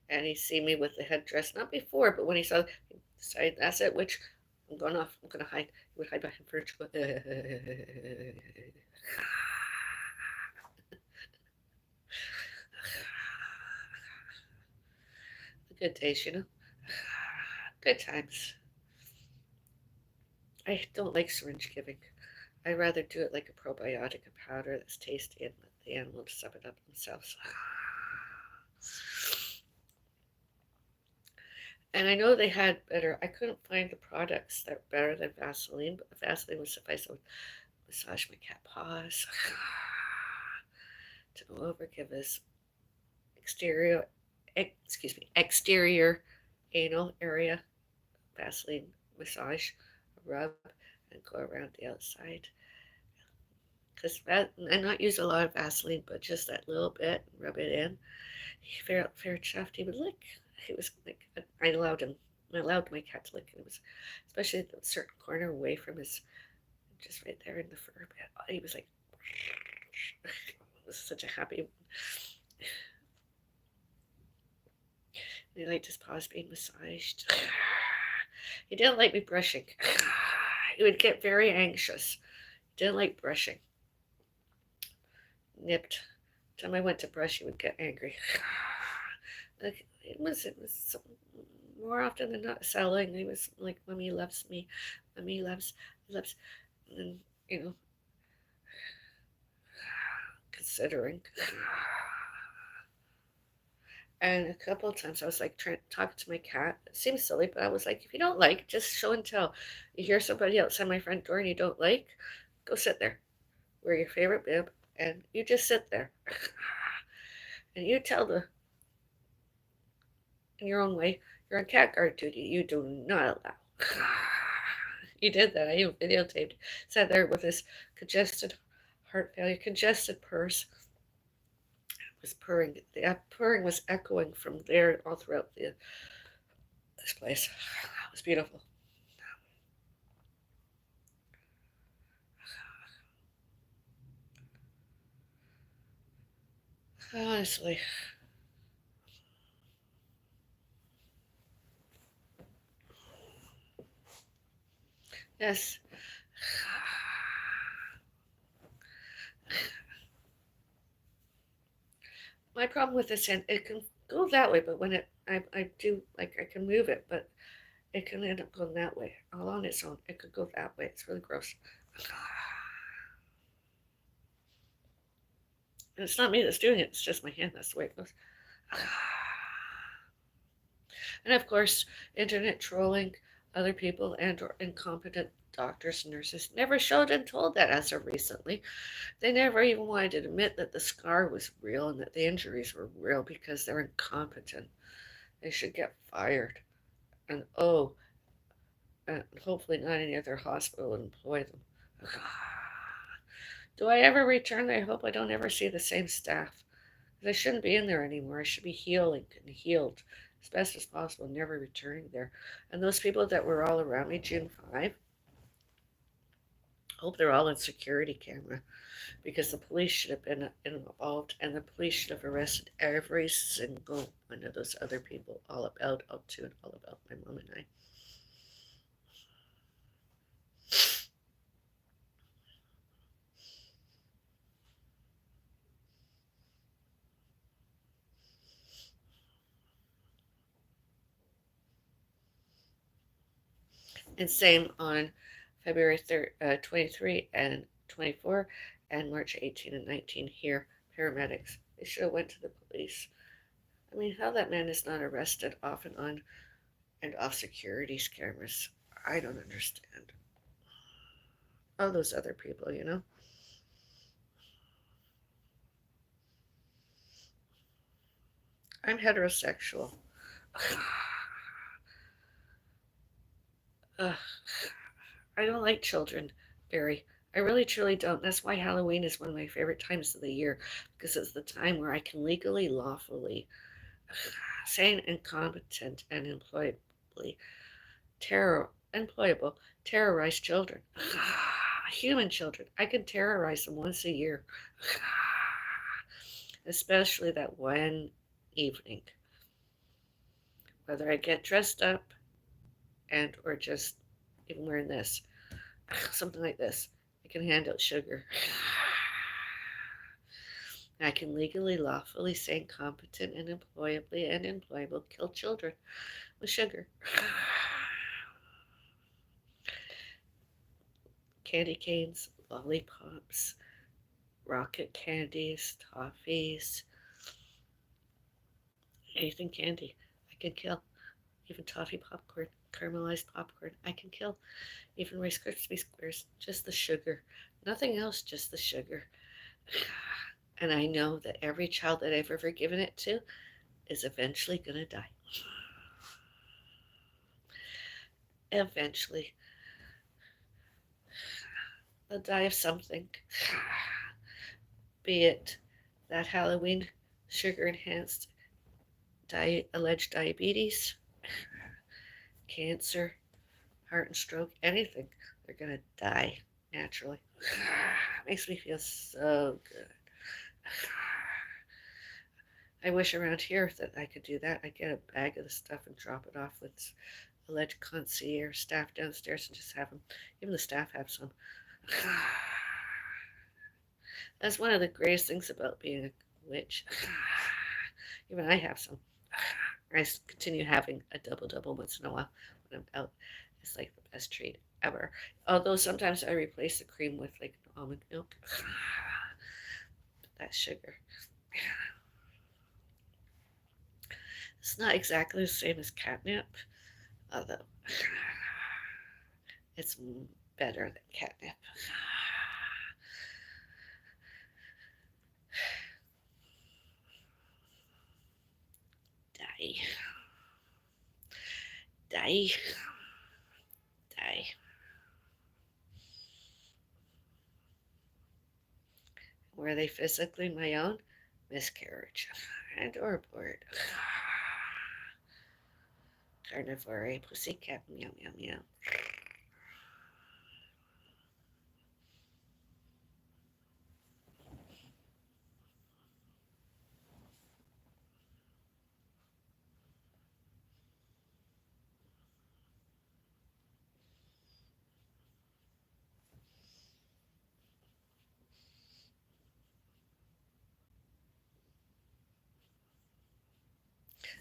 And he see me with the headdress, not before, but when he saw, he decided that's it, which I'm going off, I'm going to hide. He would hide behind furniture. The good days, Good times. I don't like syringe giving. I'd rather do it like a probiotic, a powder that's tasty, and let the animals sup it up themselves. And I know they had better. I couldn't find the products that were better than Vaseline, but the Vaseline would suffice. I would massage my cat paws to go over, give his exterior, exterior anal area Vaseline massage, rub, and go around the outside. Because I not use a lot of Vaseline, but just that little bit, rub it in. He fair chuffed. He would lick. He was like, I allowed him. I allowed my cat to lick. And it was especially at a certain corner away from his, just right there in the fur bit. He was like, it was such a happy. He liked his paws being massaged. He didn't like me brushing. He would get very anxious. He didn't like brushing. Nipped. Time I went to brush, he would get angry. Like it was so, more often than not selling. He was like, "Mommy loves me, Mommy loves," and considering. And a couple of times I was like trying to talk to my cat. It seems silly, but I was like, if you don't like, just show and tell. You hear somebody outside my front door and you don't like, go sit there. Wear your favorite bib and you just sit there. And you tell the in your own way, you're on cat guard duty. You do not allow. He did that. I even videotaped. Sat there with his congested heart failure, congested purse. Was purring. The purring was echoing from there all throughout this place. It was beautiful. Honestly, yes. My problem with this hand, it can go that way, but when I do, like, I can move it, but it can end up going that way, all on its own. It could go that way. It's really gross. And it's not me that's doing it, it's just my hand. That's the way it goes. And of course, internet trolling other people and or incompetent doctors and nurses never showed and told that as of recently. They never even wanted to admit that the scar was real and that the injuries were real because they're incompetent. They should get fired. And and hopefully not any other hospital would employ them. Do I ever return there? I hope I don't ever see the same staff. I shouldn't be in there anymore. I should be healing and healed as best as possible, never returning there. And those people that were all around me June 5, hope they're all in security camera because the police should have been involved and the police should have arrested every single one of those other people all about L2 and all about my mom and I. And same on February 23 and 24 and March 18 and 19 here, paramedics. They should have went to the police. I mean, how that man is not arrested off and on and off security cameras, I don't understand. All those other people. I'm heterosexual. Ugh. I don't like children, Barry. I really truly don't. That's why Halloween is one of my favorite times of the year, because it's the time where I can legally, lawfully, sane, incompetent, and employable, terrorize children. Human children. I can terrorize them once a year, especially that one evening. Whether I get dressed up and or just even wearing this, something like this. I can hand out sugar. I can legally, lawfully, sane, competent, and employably and employable kill children with sugar. Candy canes, lollipops, rocket candies, toffees, anything candy, I can kill. Even toffee popcorn, caramelized popcorn, I can kill. Even Rice Krispie squares, just the sugar. Nothing else, just the sugar. And I know that every child that I've ever given it to is eventually going to die. Eventually. They'll die of something. Be it that Halloween sugar enhanced alleged diabetes, cancer, heart and stroke, anything. They're going to die naturally. Makes me feel so good. I wish around here that I could do that. I'd get a bag of the stuff and drop it off with alleged concierge staff downstairs and just have them. Even the staff have some. That's one of the greatest things about being a witch. Even I have some. I continue having a double double once in a while when I'm out. It's like the best treat ever. Although sometimes I replace the cream with like almond milk. But that's sugar. It's not exactly the same as catnip, although it's better than catnip. Die. Die. Die. Were they physically my own? Miscarriage. And or abort. Carnivore pussycat. Meow meow meow.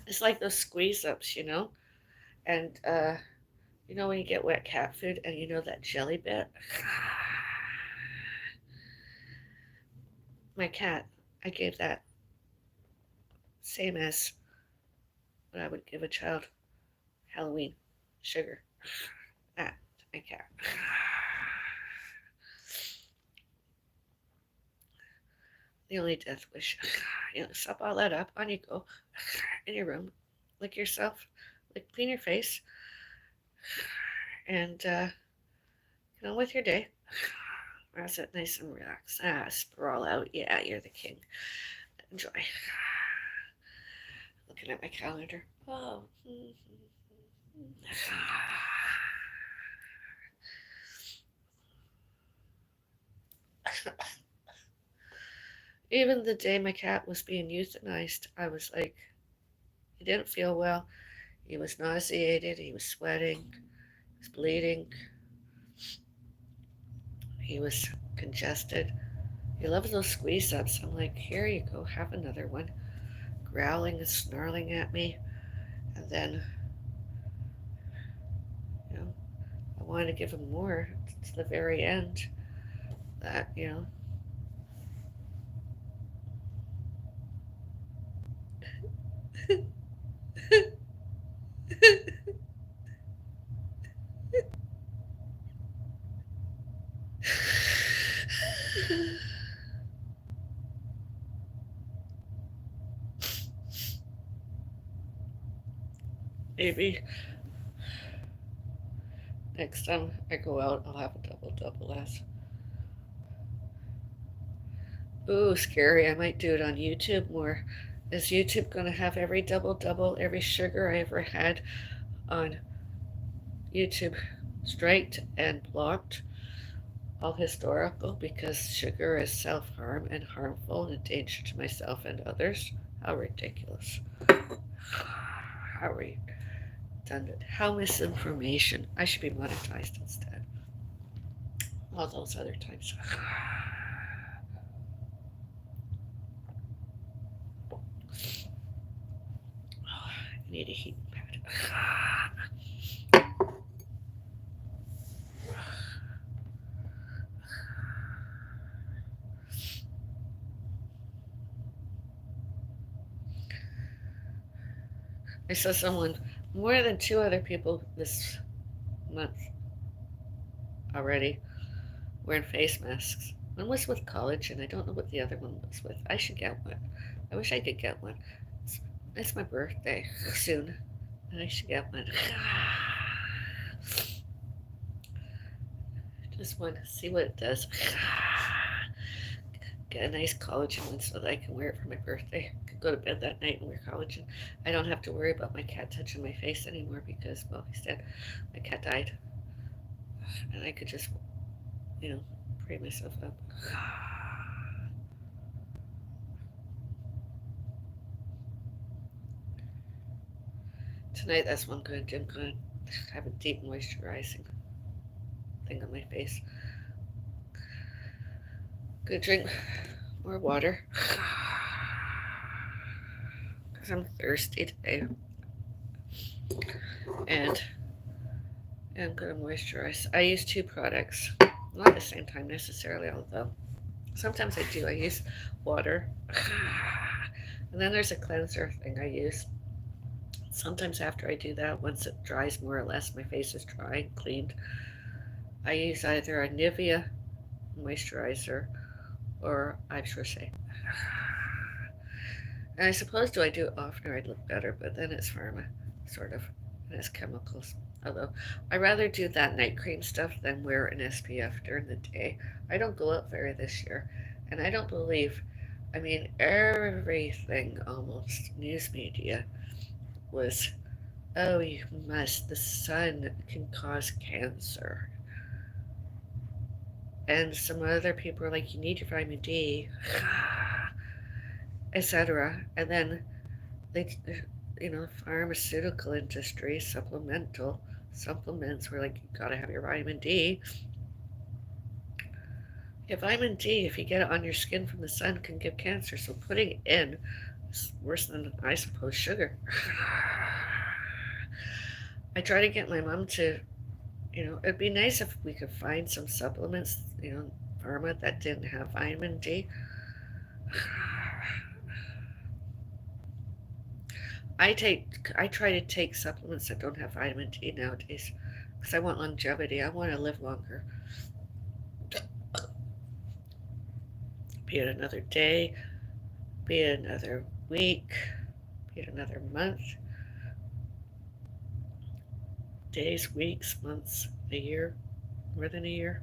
It's like those squeeze ups, And when you get wet cat food and you know that jelly bit? My cat, I gave that same as what I would give a child Halloween sugar. That to my cat. The only death wish. Sup all that up. On you go. In your room. Lick yourself. Clean your face. And get on with your day. Rest it nice and relax. Sprawl out. Yeah, you're the king. Enjoy. Looking at my calendar. Oh. Even the day my cat was being euthanized, I was like, he didn't feel well. He was nauseated. He was sweating. He was bleeding. He was congested. He loves those squeeze ups. I'm like, here you go, have another one. Growling and snarling at me. And then, I wanted to give him more to the very end. That, Maybe next time I go out, I'll have a double as. Ooh, scary. I might do it on YouTube more. Is YouTube going to have every double, every sugar I ever had on YouTube striked and blocked? All historical because sugar is self-harm and harmful and a danger to myself and others? How ridiculous. How redundant. How misinformation. I should be monetized instead. All those other times. need a heating pad. I saw someone, more than two other people this month already, wearing face masks. One was with college, and I don't know what the other one was with. I should get one. I wish I could get one. It's my birthday soon, and I should get one. Just want to see what it does. Get a nice collagen one so that I can wear it for my birthday. I could go to bed that night and wear collagen. I don't have to worry about my cat touching my face anymore because, well, he's dead. My cat died. And I could just, you know, pray myself up. Tonight, that's what I'm going to do. I'm going to have a deep moisturizing thing on my face. Go drink more water because I'm thirsty today. And I'm going to moisturize. I use two products, not at the same time necessarily, although sometimes I do. I use water. And then there's a cleanser thing I use. Sometimes after I do that, once it dries more or less, my face is dry and cleaned, I use either a Nivea moisturizer or I sure say. And I suppose do I do it oftener, I'd look better, but then it's pharma, sort of, and it's chemicals. Although I rather do that night cream stuff than wear an SPF during the day. I don't go out very this year, and I don't believe. I mean, everything almost news media was, oh, you must. The sun can cause cancer, and some other people are like, you need your vitamin D, etc. And then they, pharmaceutical industry, supplements were like, you gotta have your vitamin D. Yeah, vitamin D, if you get it on your skin from the sun, can give cancer. So putting it in is worse than, I suppose, sugar. I try to get my mom to, it'd be nice if we could find some supplements, pharma that didn't have vitamin D. I try to take supplements that don't have vitamin D nowadays because I want longevity. I want to live longer. Be it another day, be it another week, be it another month, days, weeks, months, a year, more than a year.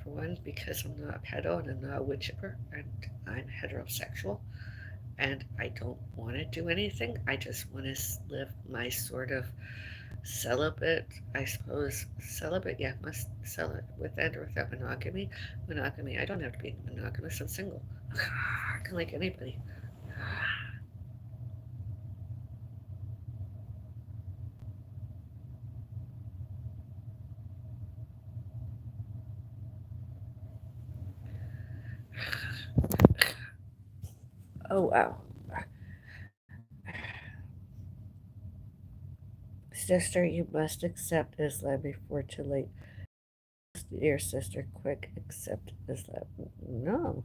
For one, because I'm not a pedo and I'm not a wood chipper and I'm heterosexual and I don't want to do anything. I just want to live my sort of celibate, I suppose, celibate, yeah, must sell it with and or without monogamy. Monogamy, I don't have to be monogamous, I'm single. I can like anybody. Oh, wow. Sister, you must accept Islam before too late. Dear sister, quick, accept Islam. No.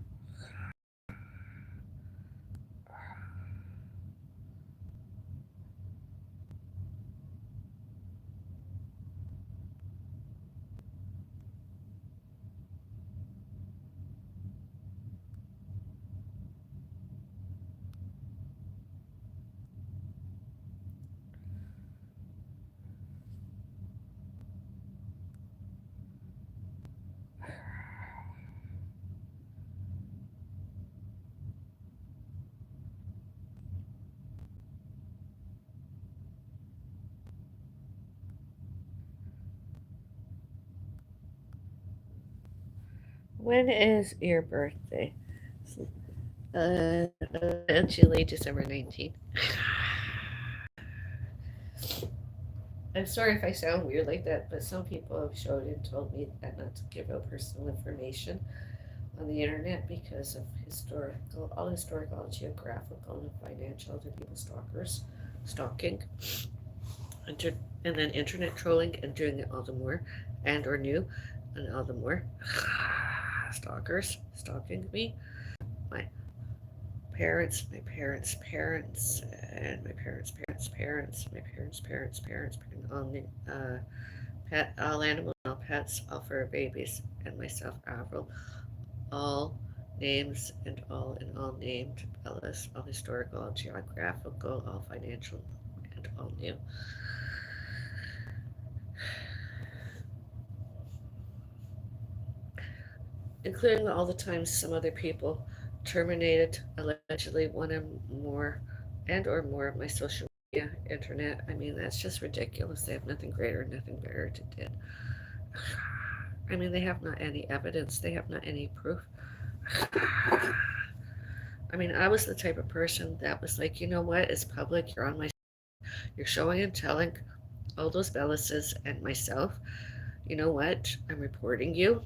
When is your birthday? Eventually December 19th. I'm sorry if I sound weird like that, but some people have showed and told me that not to give out personal information on the internet because of historical, geographical, and financial other people stalking, inter- and then internet trolling and doing it all the more, and or new, and all the more stalkers stalking me. My my parents' parents, and my parents' parents' parents, my parents' parents' parents, all all animals, all pets, all fur babies, and myself, Avril, all names and all named, Bellis, all historical, all geographical, all financial, and all new, including all the times some other people terminated allegedly one or more of my social media internet. I mean, that's just ridiculous. They have nothing greater, nothing better to do. I mean, they have not any evidence. They have not any proof. I mean, I was the type of person that was like, you know what? It's public. You're on my. You're showing and telling all those Bellises and myself. You know what? I'm reporting you,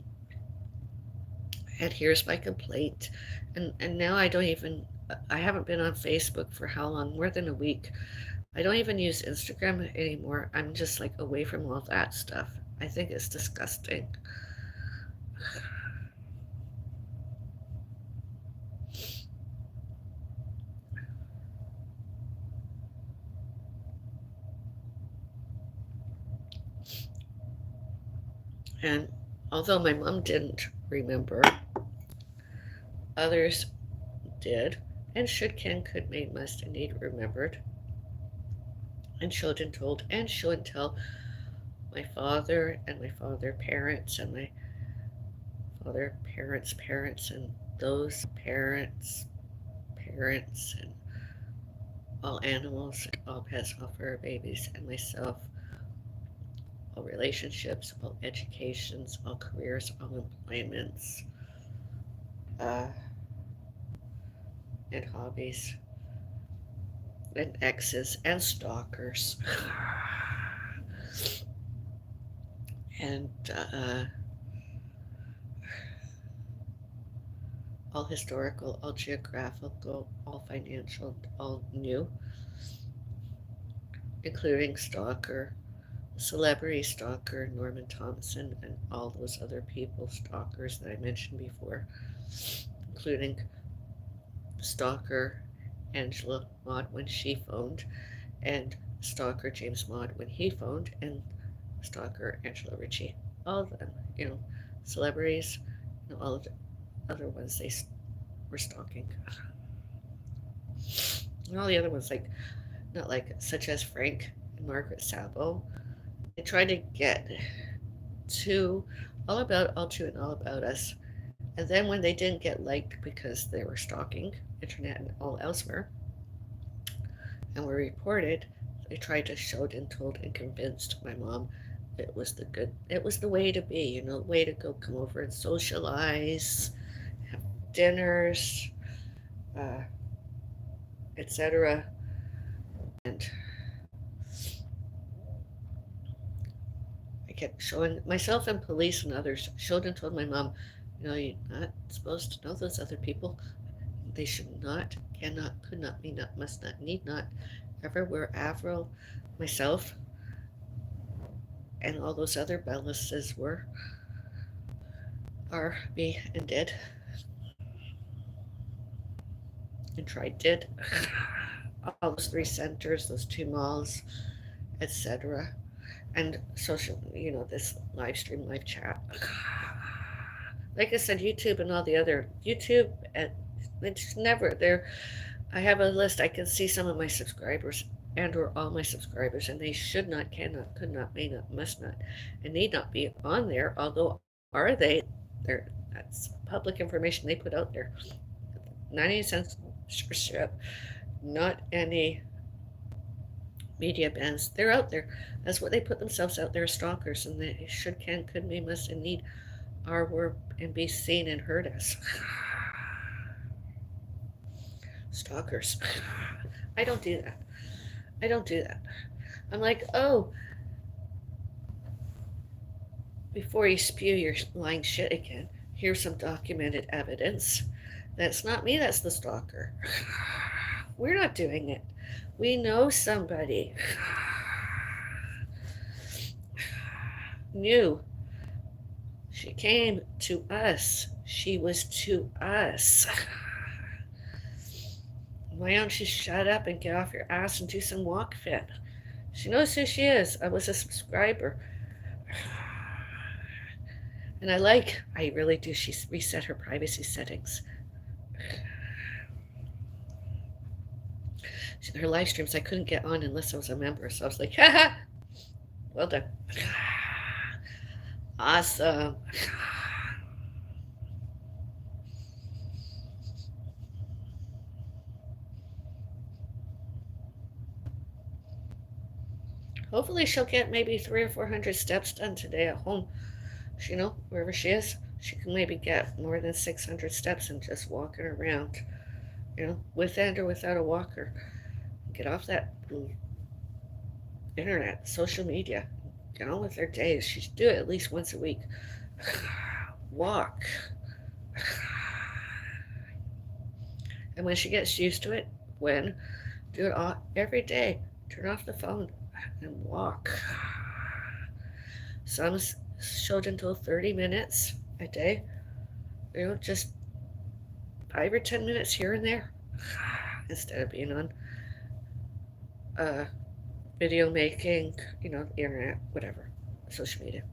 and here's my complaint. And now I don't even. I haven't been on Facebook for how long? More than a week. I don't even use Instagram anymore. I'm just like away from all that stuff. I think it's disgusting. And although my mom didn't remember, others did, and should, can, could, may, must, and need remembered, and showed and told, and show and tell my father and my father parents and my father parents parents and those parents and all animals, all pets, all fur babies, and myself, all relationships, all educations, all careers, all employments, uh, and hobbies, and exes, and stalkers, and all historical, all geographical, all financial, all new, including stalker, celebrity stalker Norman Thompson, and all those other people, stalkers that I mentioned before, including stalker Angela Maud when she phoned, and stalker James Maud when he phoned, and stalker Angela Ritchie. All of them, celebrities, all of the other ones they were stalking. And all the other ones, like, not like, such as Frank and Margaret Sabo, they tried to get to all to and all about us. And then when they didn't get liked because they were stalking internet and all elsewhere, and were reported, they tried to show and told and convinced my mom it was the way to be, way to go, come over and socialize, have dinners, uh, etc. And I kept showing myself and police and others showed and told my mom, you're not supposed to know those other people. They should not, cannot, could not, may not, must not, need not ever wear Avril, myself, and all those other Bellises are, be, and did, and tried, did. All those three centers, those two malls, etc. And social, this live stream, live chat. Like I said, YouTube and all the other YouTube, it's never there. I have a list. I can see some of my subscribers and or all my subscribers, and they should not, cannot, could not, may not, must not, and need not be on there. Although, are they? That's public information they put out there. 90 cents censorship, not any media bans. They're out there. That's what they put themselves out there as stalkers, and they should, can, could, may, must, and need are, were, and be seen and heard as stalkers. I don't do that. I don't do that. I'm like, oh, before you spew your lying shit again, Here's some documented evidence. That's not me, that's the stalker. We're not doing it. We know somebody knew. She came to us. She was to us. Why don't you shut up and get off your ass and do some walk fit? She knows who she is. I was a subscriber. And I really do. She reset her privacy settings. Her live streams, I couldn't get on unless I was a member. So I was like, haha, well done. Awesome. Hopefully she'll get maybe 300 or 400 steps done today at home. Wherever she is, she can maybe get more than 600 steps and just walking around, with and or without a walker. Get off that internet, social media. Get on with their days. She should do it at least once a week. Walk. And when she gets used to it, do it every day. Turn off the phone and walk. Some showed until 30 minutes a day. Just 5 or 10 minutes here and there instead of being on video making, the internet, whatever, social media.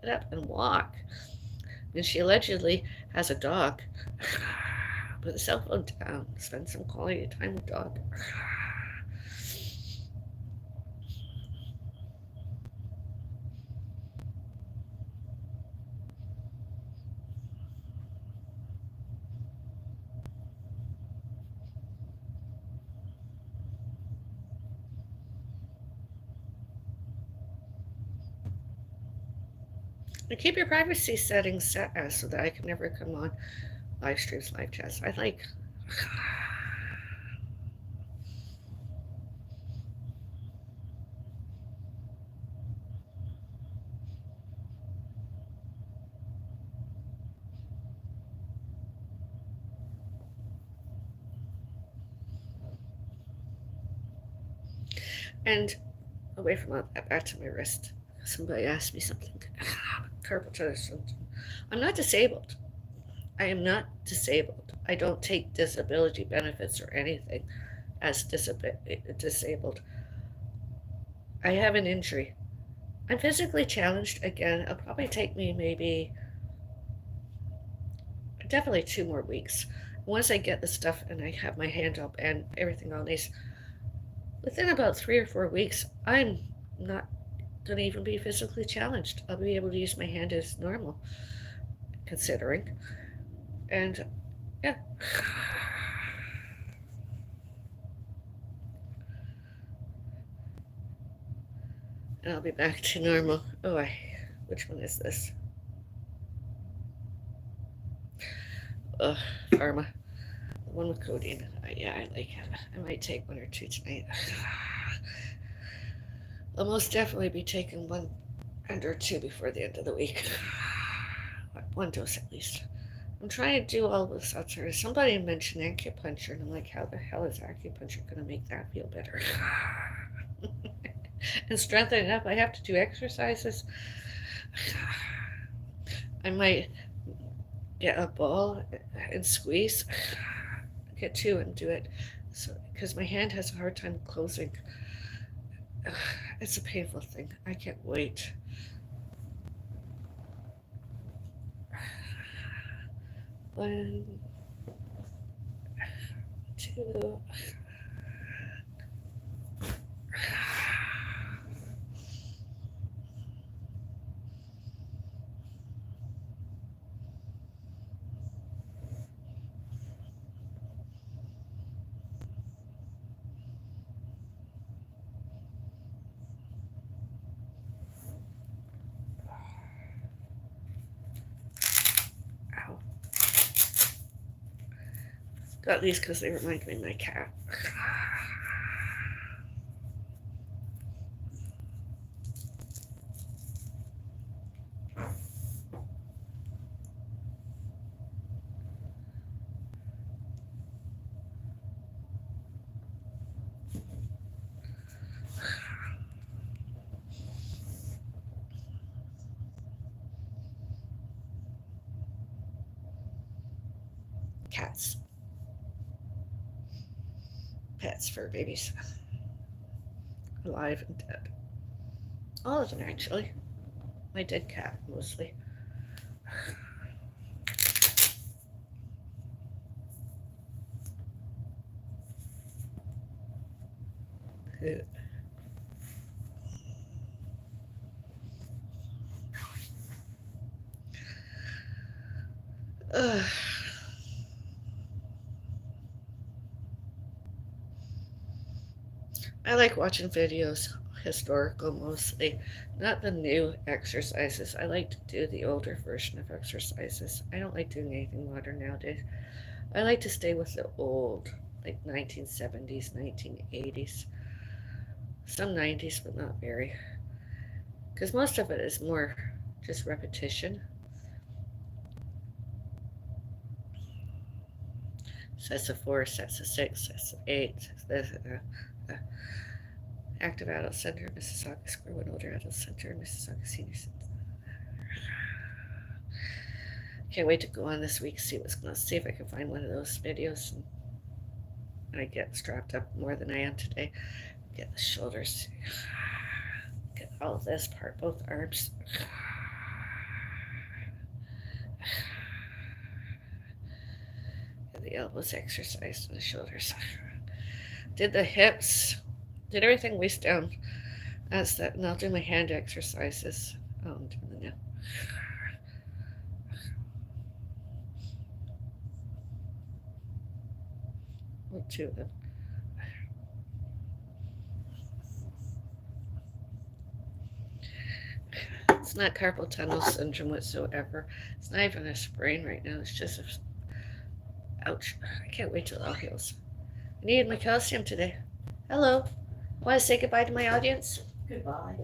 Get up and walk. And she allegedly has a dog. Put the cell phone down. Spend some quality time with dog. And keep your privacy settings set so that I can never come on live streams, live chats. And away from all that, back to my wrist. Somebody asked me something. Carpal tunnel syndrome. I'm not disabled. I am not disabled. I don't take disability benefits or anything as disabled. I have an injury. I'm physically challenged again. It'll probably take me definitely 2 more weeks. Once I get the stuff and I have my hand up and everything all nice, within about 3 or 4 weeks, I'm not going to even be physically challenged. I'll be able to use my hand as normal, considering. And yeah. And I'll be back to normal. Which one is this? Pharma. The one with codeine. I like it. I might take 1 or 2 tonight. I'll most definitely be taking 1 or 2 before the end of the week. 1 dose at least. I'm trying to do all this outside. Somebody mentioned acupuncture, and I'm like, how the hell is acupuncture going to make that feel better? And strengthen it up. I have to do exercises. I might get a ball and squeeze. Get 2 and do it. Because my hand has a hard time closing. It's a painful thing. I can't wait. 1, 2. Ow. Got these because they remind me of my cat. cats. Pets, fur babies. Alive and dead. All of them, actually. My dead cat, mostly. Ugh. I like watching videos, historical mostly, not the new exercises. I like to do the older version of exercises. I don't like doing anything modern nowadays. I like to stay with the old, like 1970s, 1980s, some 90s, but not very. Because most of it is more just repetition. Sets of 4, sets of 6, sets of 8, Active Adult Center, Mississauga Square One Older Adult Center, Mississauga Senior Center. Can't wait to go on this week, see if I can find one of those videos. And I get strapped up more than I am today. Get the shoulders, get all of this part, both arms. Get the elbows exercised and the shoulders. Did the hips, did everything waist down. That's that, and I'll do my hand exercises. Oh, I'm doing it now. Well, two of them. It's not carpal tunnel syndrome whatsoever. It's not even a sprain right now. It's just ouch. I can't wait till it all heals. I needed my calcium today. Hello. Want to say goodbye to my audience? Goodbye.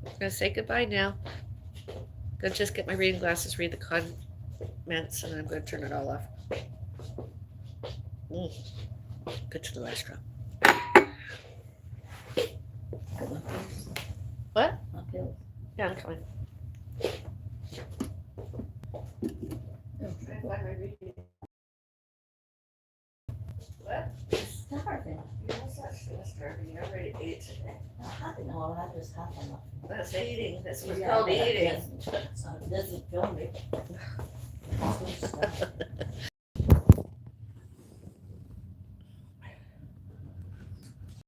I'm going to say goodbye now. Gonna just get my reading glasses, read the comments, and I'm going to turn it all off. Good to the restaurant. What? Uphill. Yeah, I'm coming. What? Starving. You're not starving. You already ate today. No, I just had enough. That's eating. That's what's Yeah, called but it eating. doesn't fill me.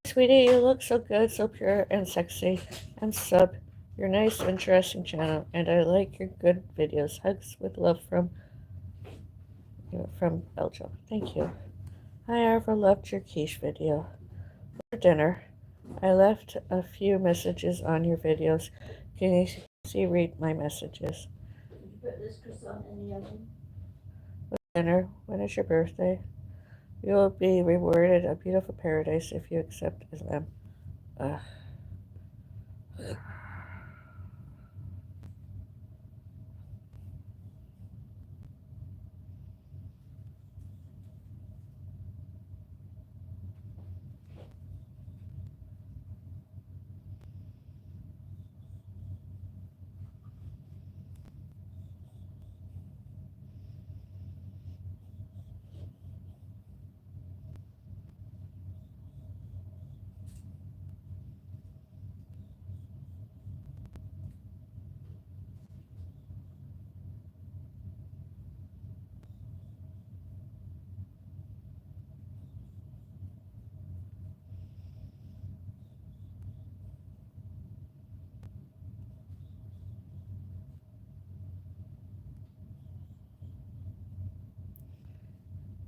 Sweetie, you look so good, so pure and sexy. And sub. Your nice, interesting channel, and I like your good videos. Hugs with love from Belgium. Thank you. I ever loved your quiche video. For dinner, I left a few messages on your videos. Can you read my messages? Did you put this croissant in the oven? For dinner, when is your birthday? You will be rewarded a beautiful paradise if you accept Islam.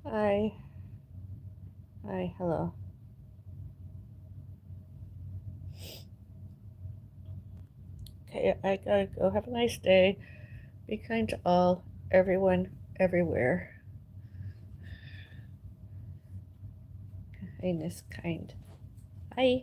Hi. Hi, hello. Okay, I gotta go. Have a nice day. Be kind to all, everyone, everywhere. Kindness, kind. Bye.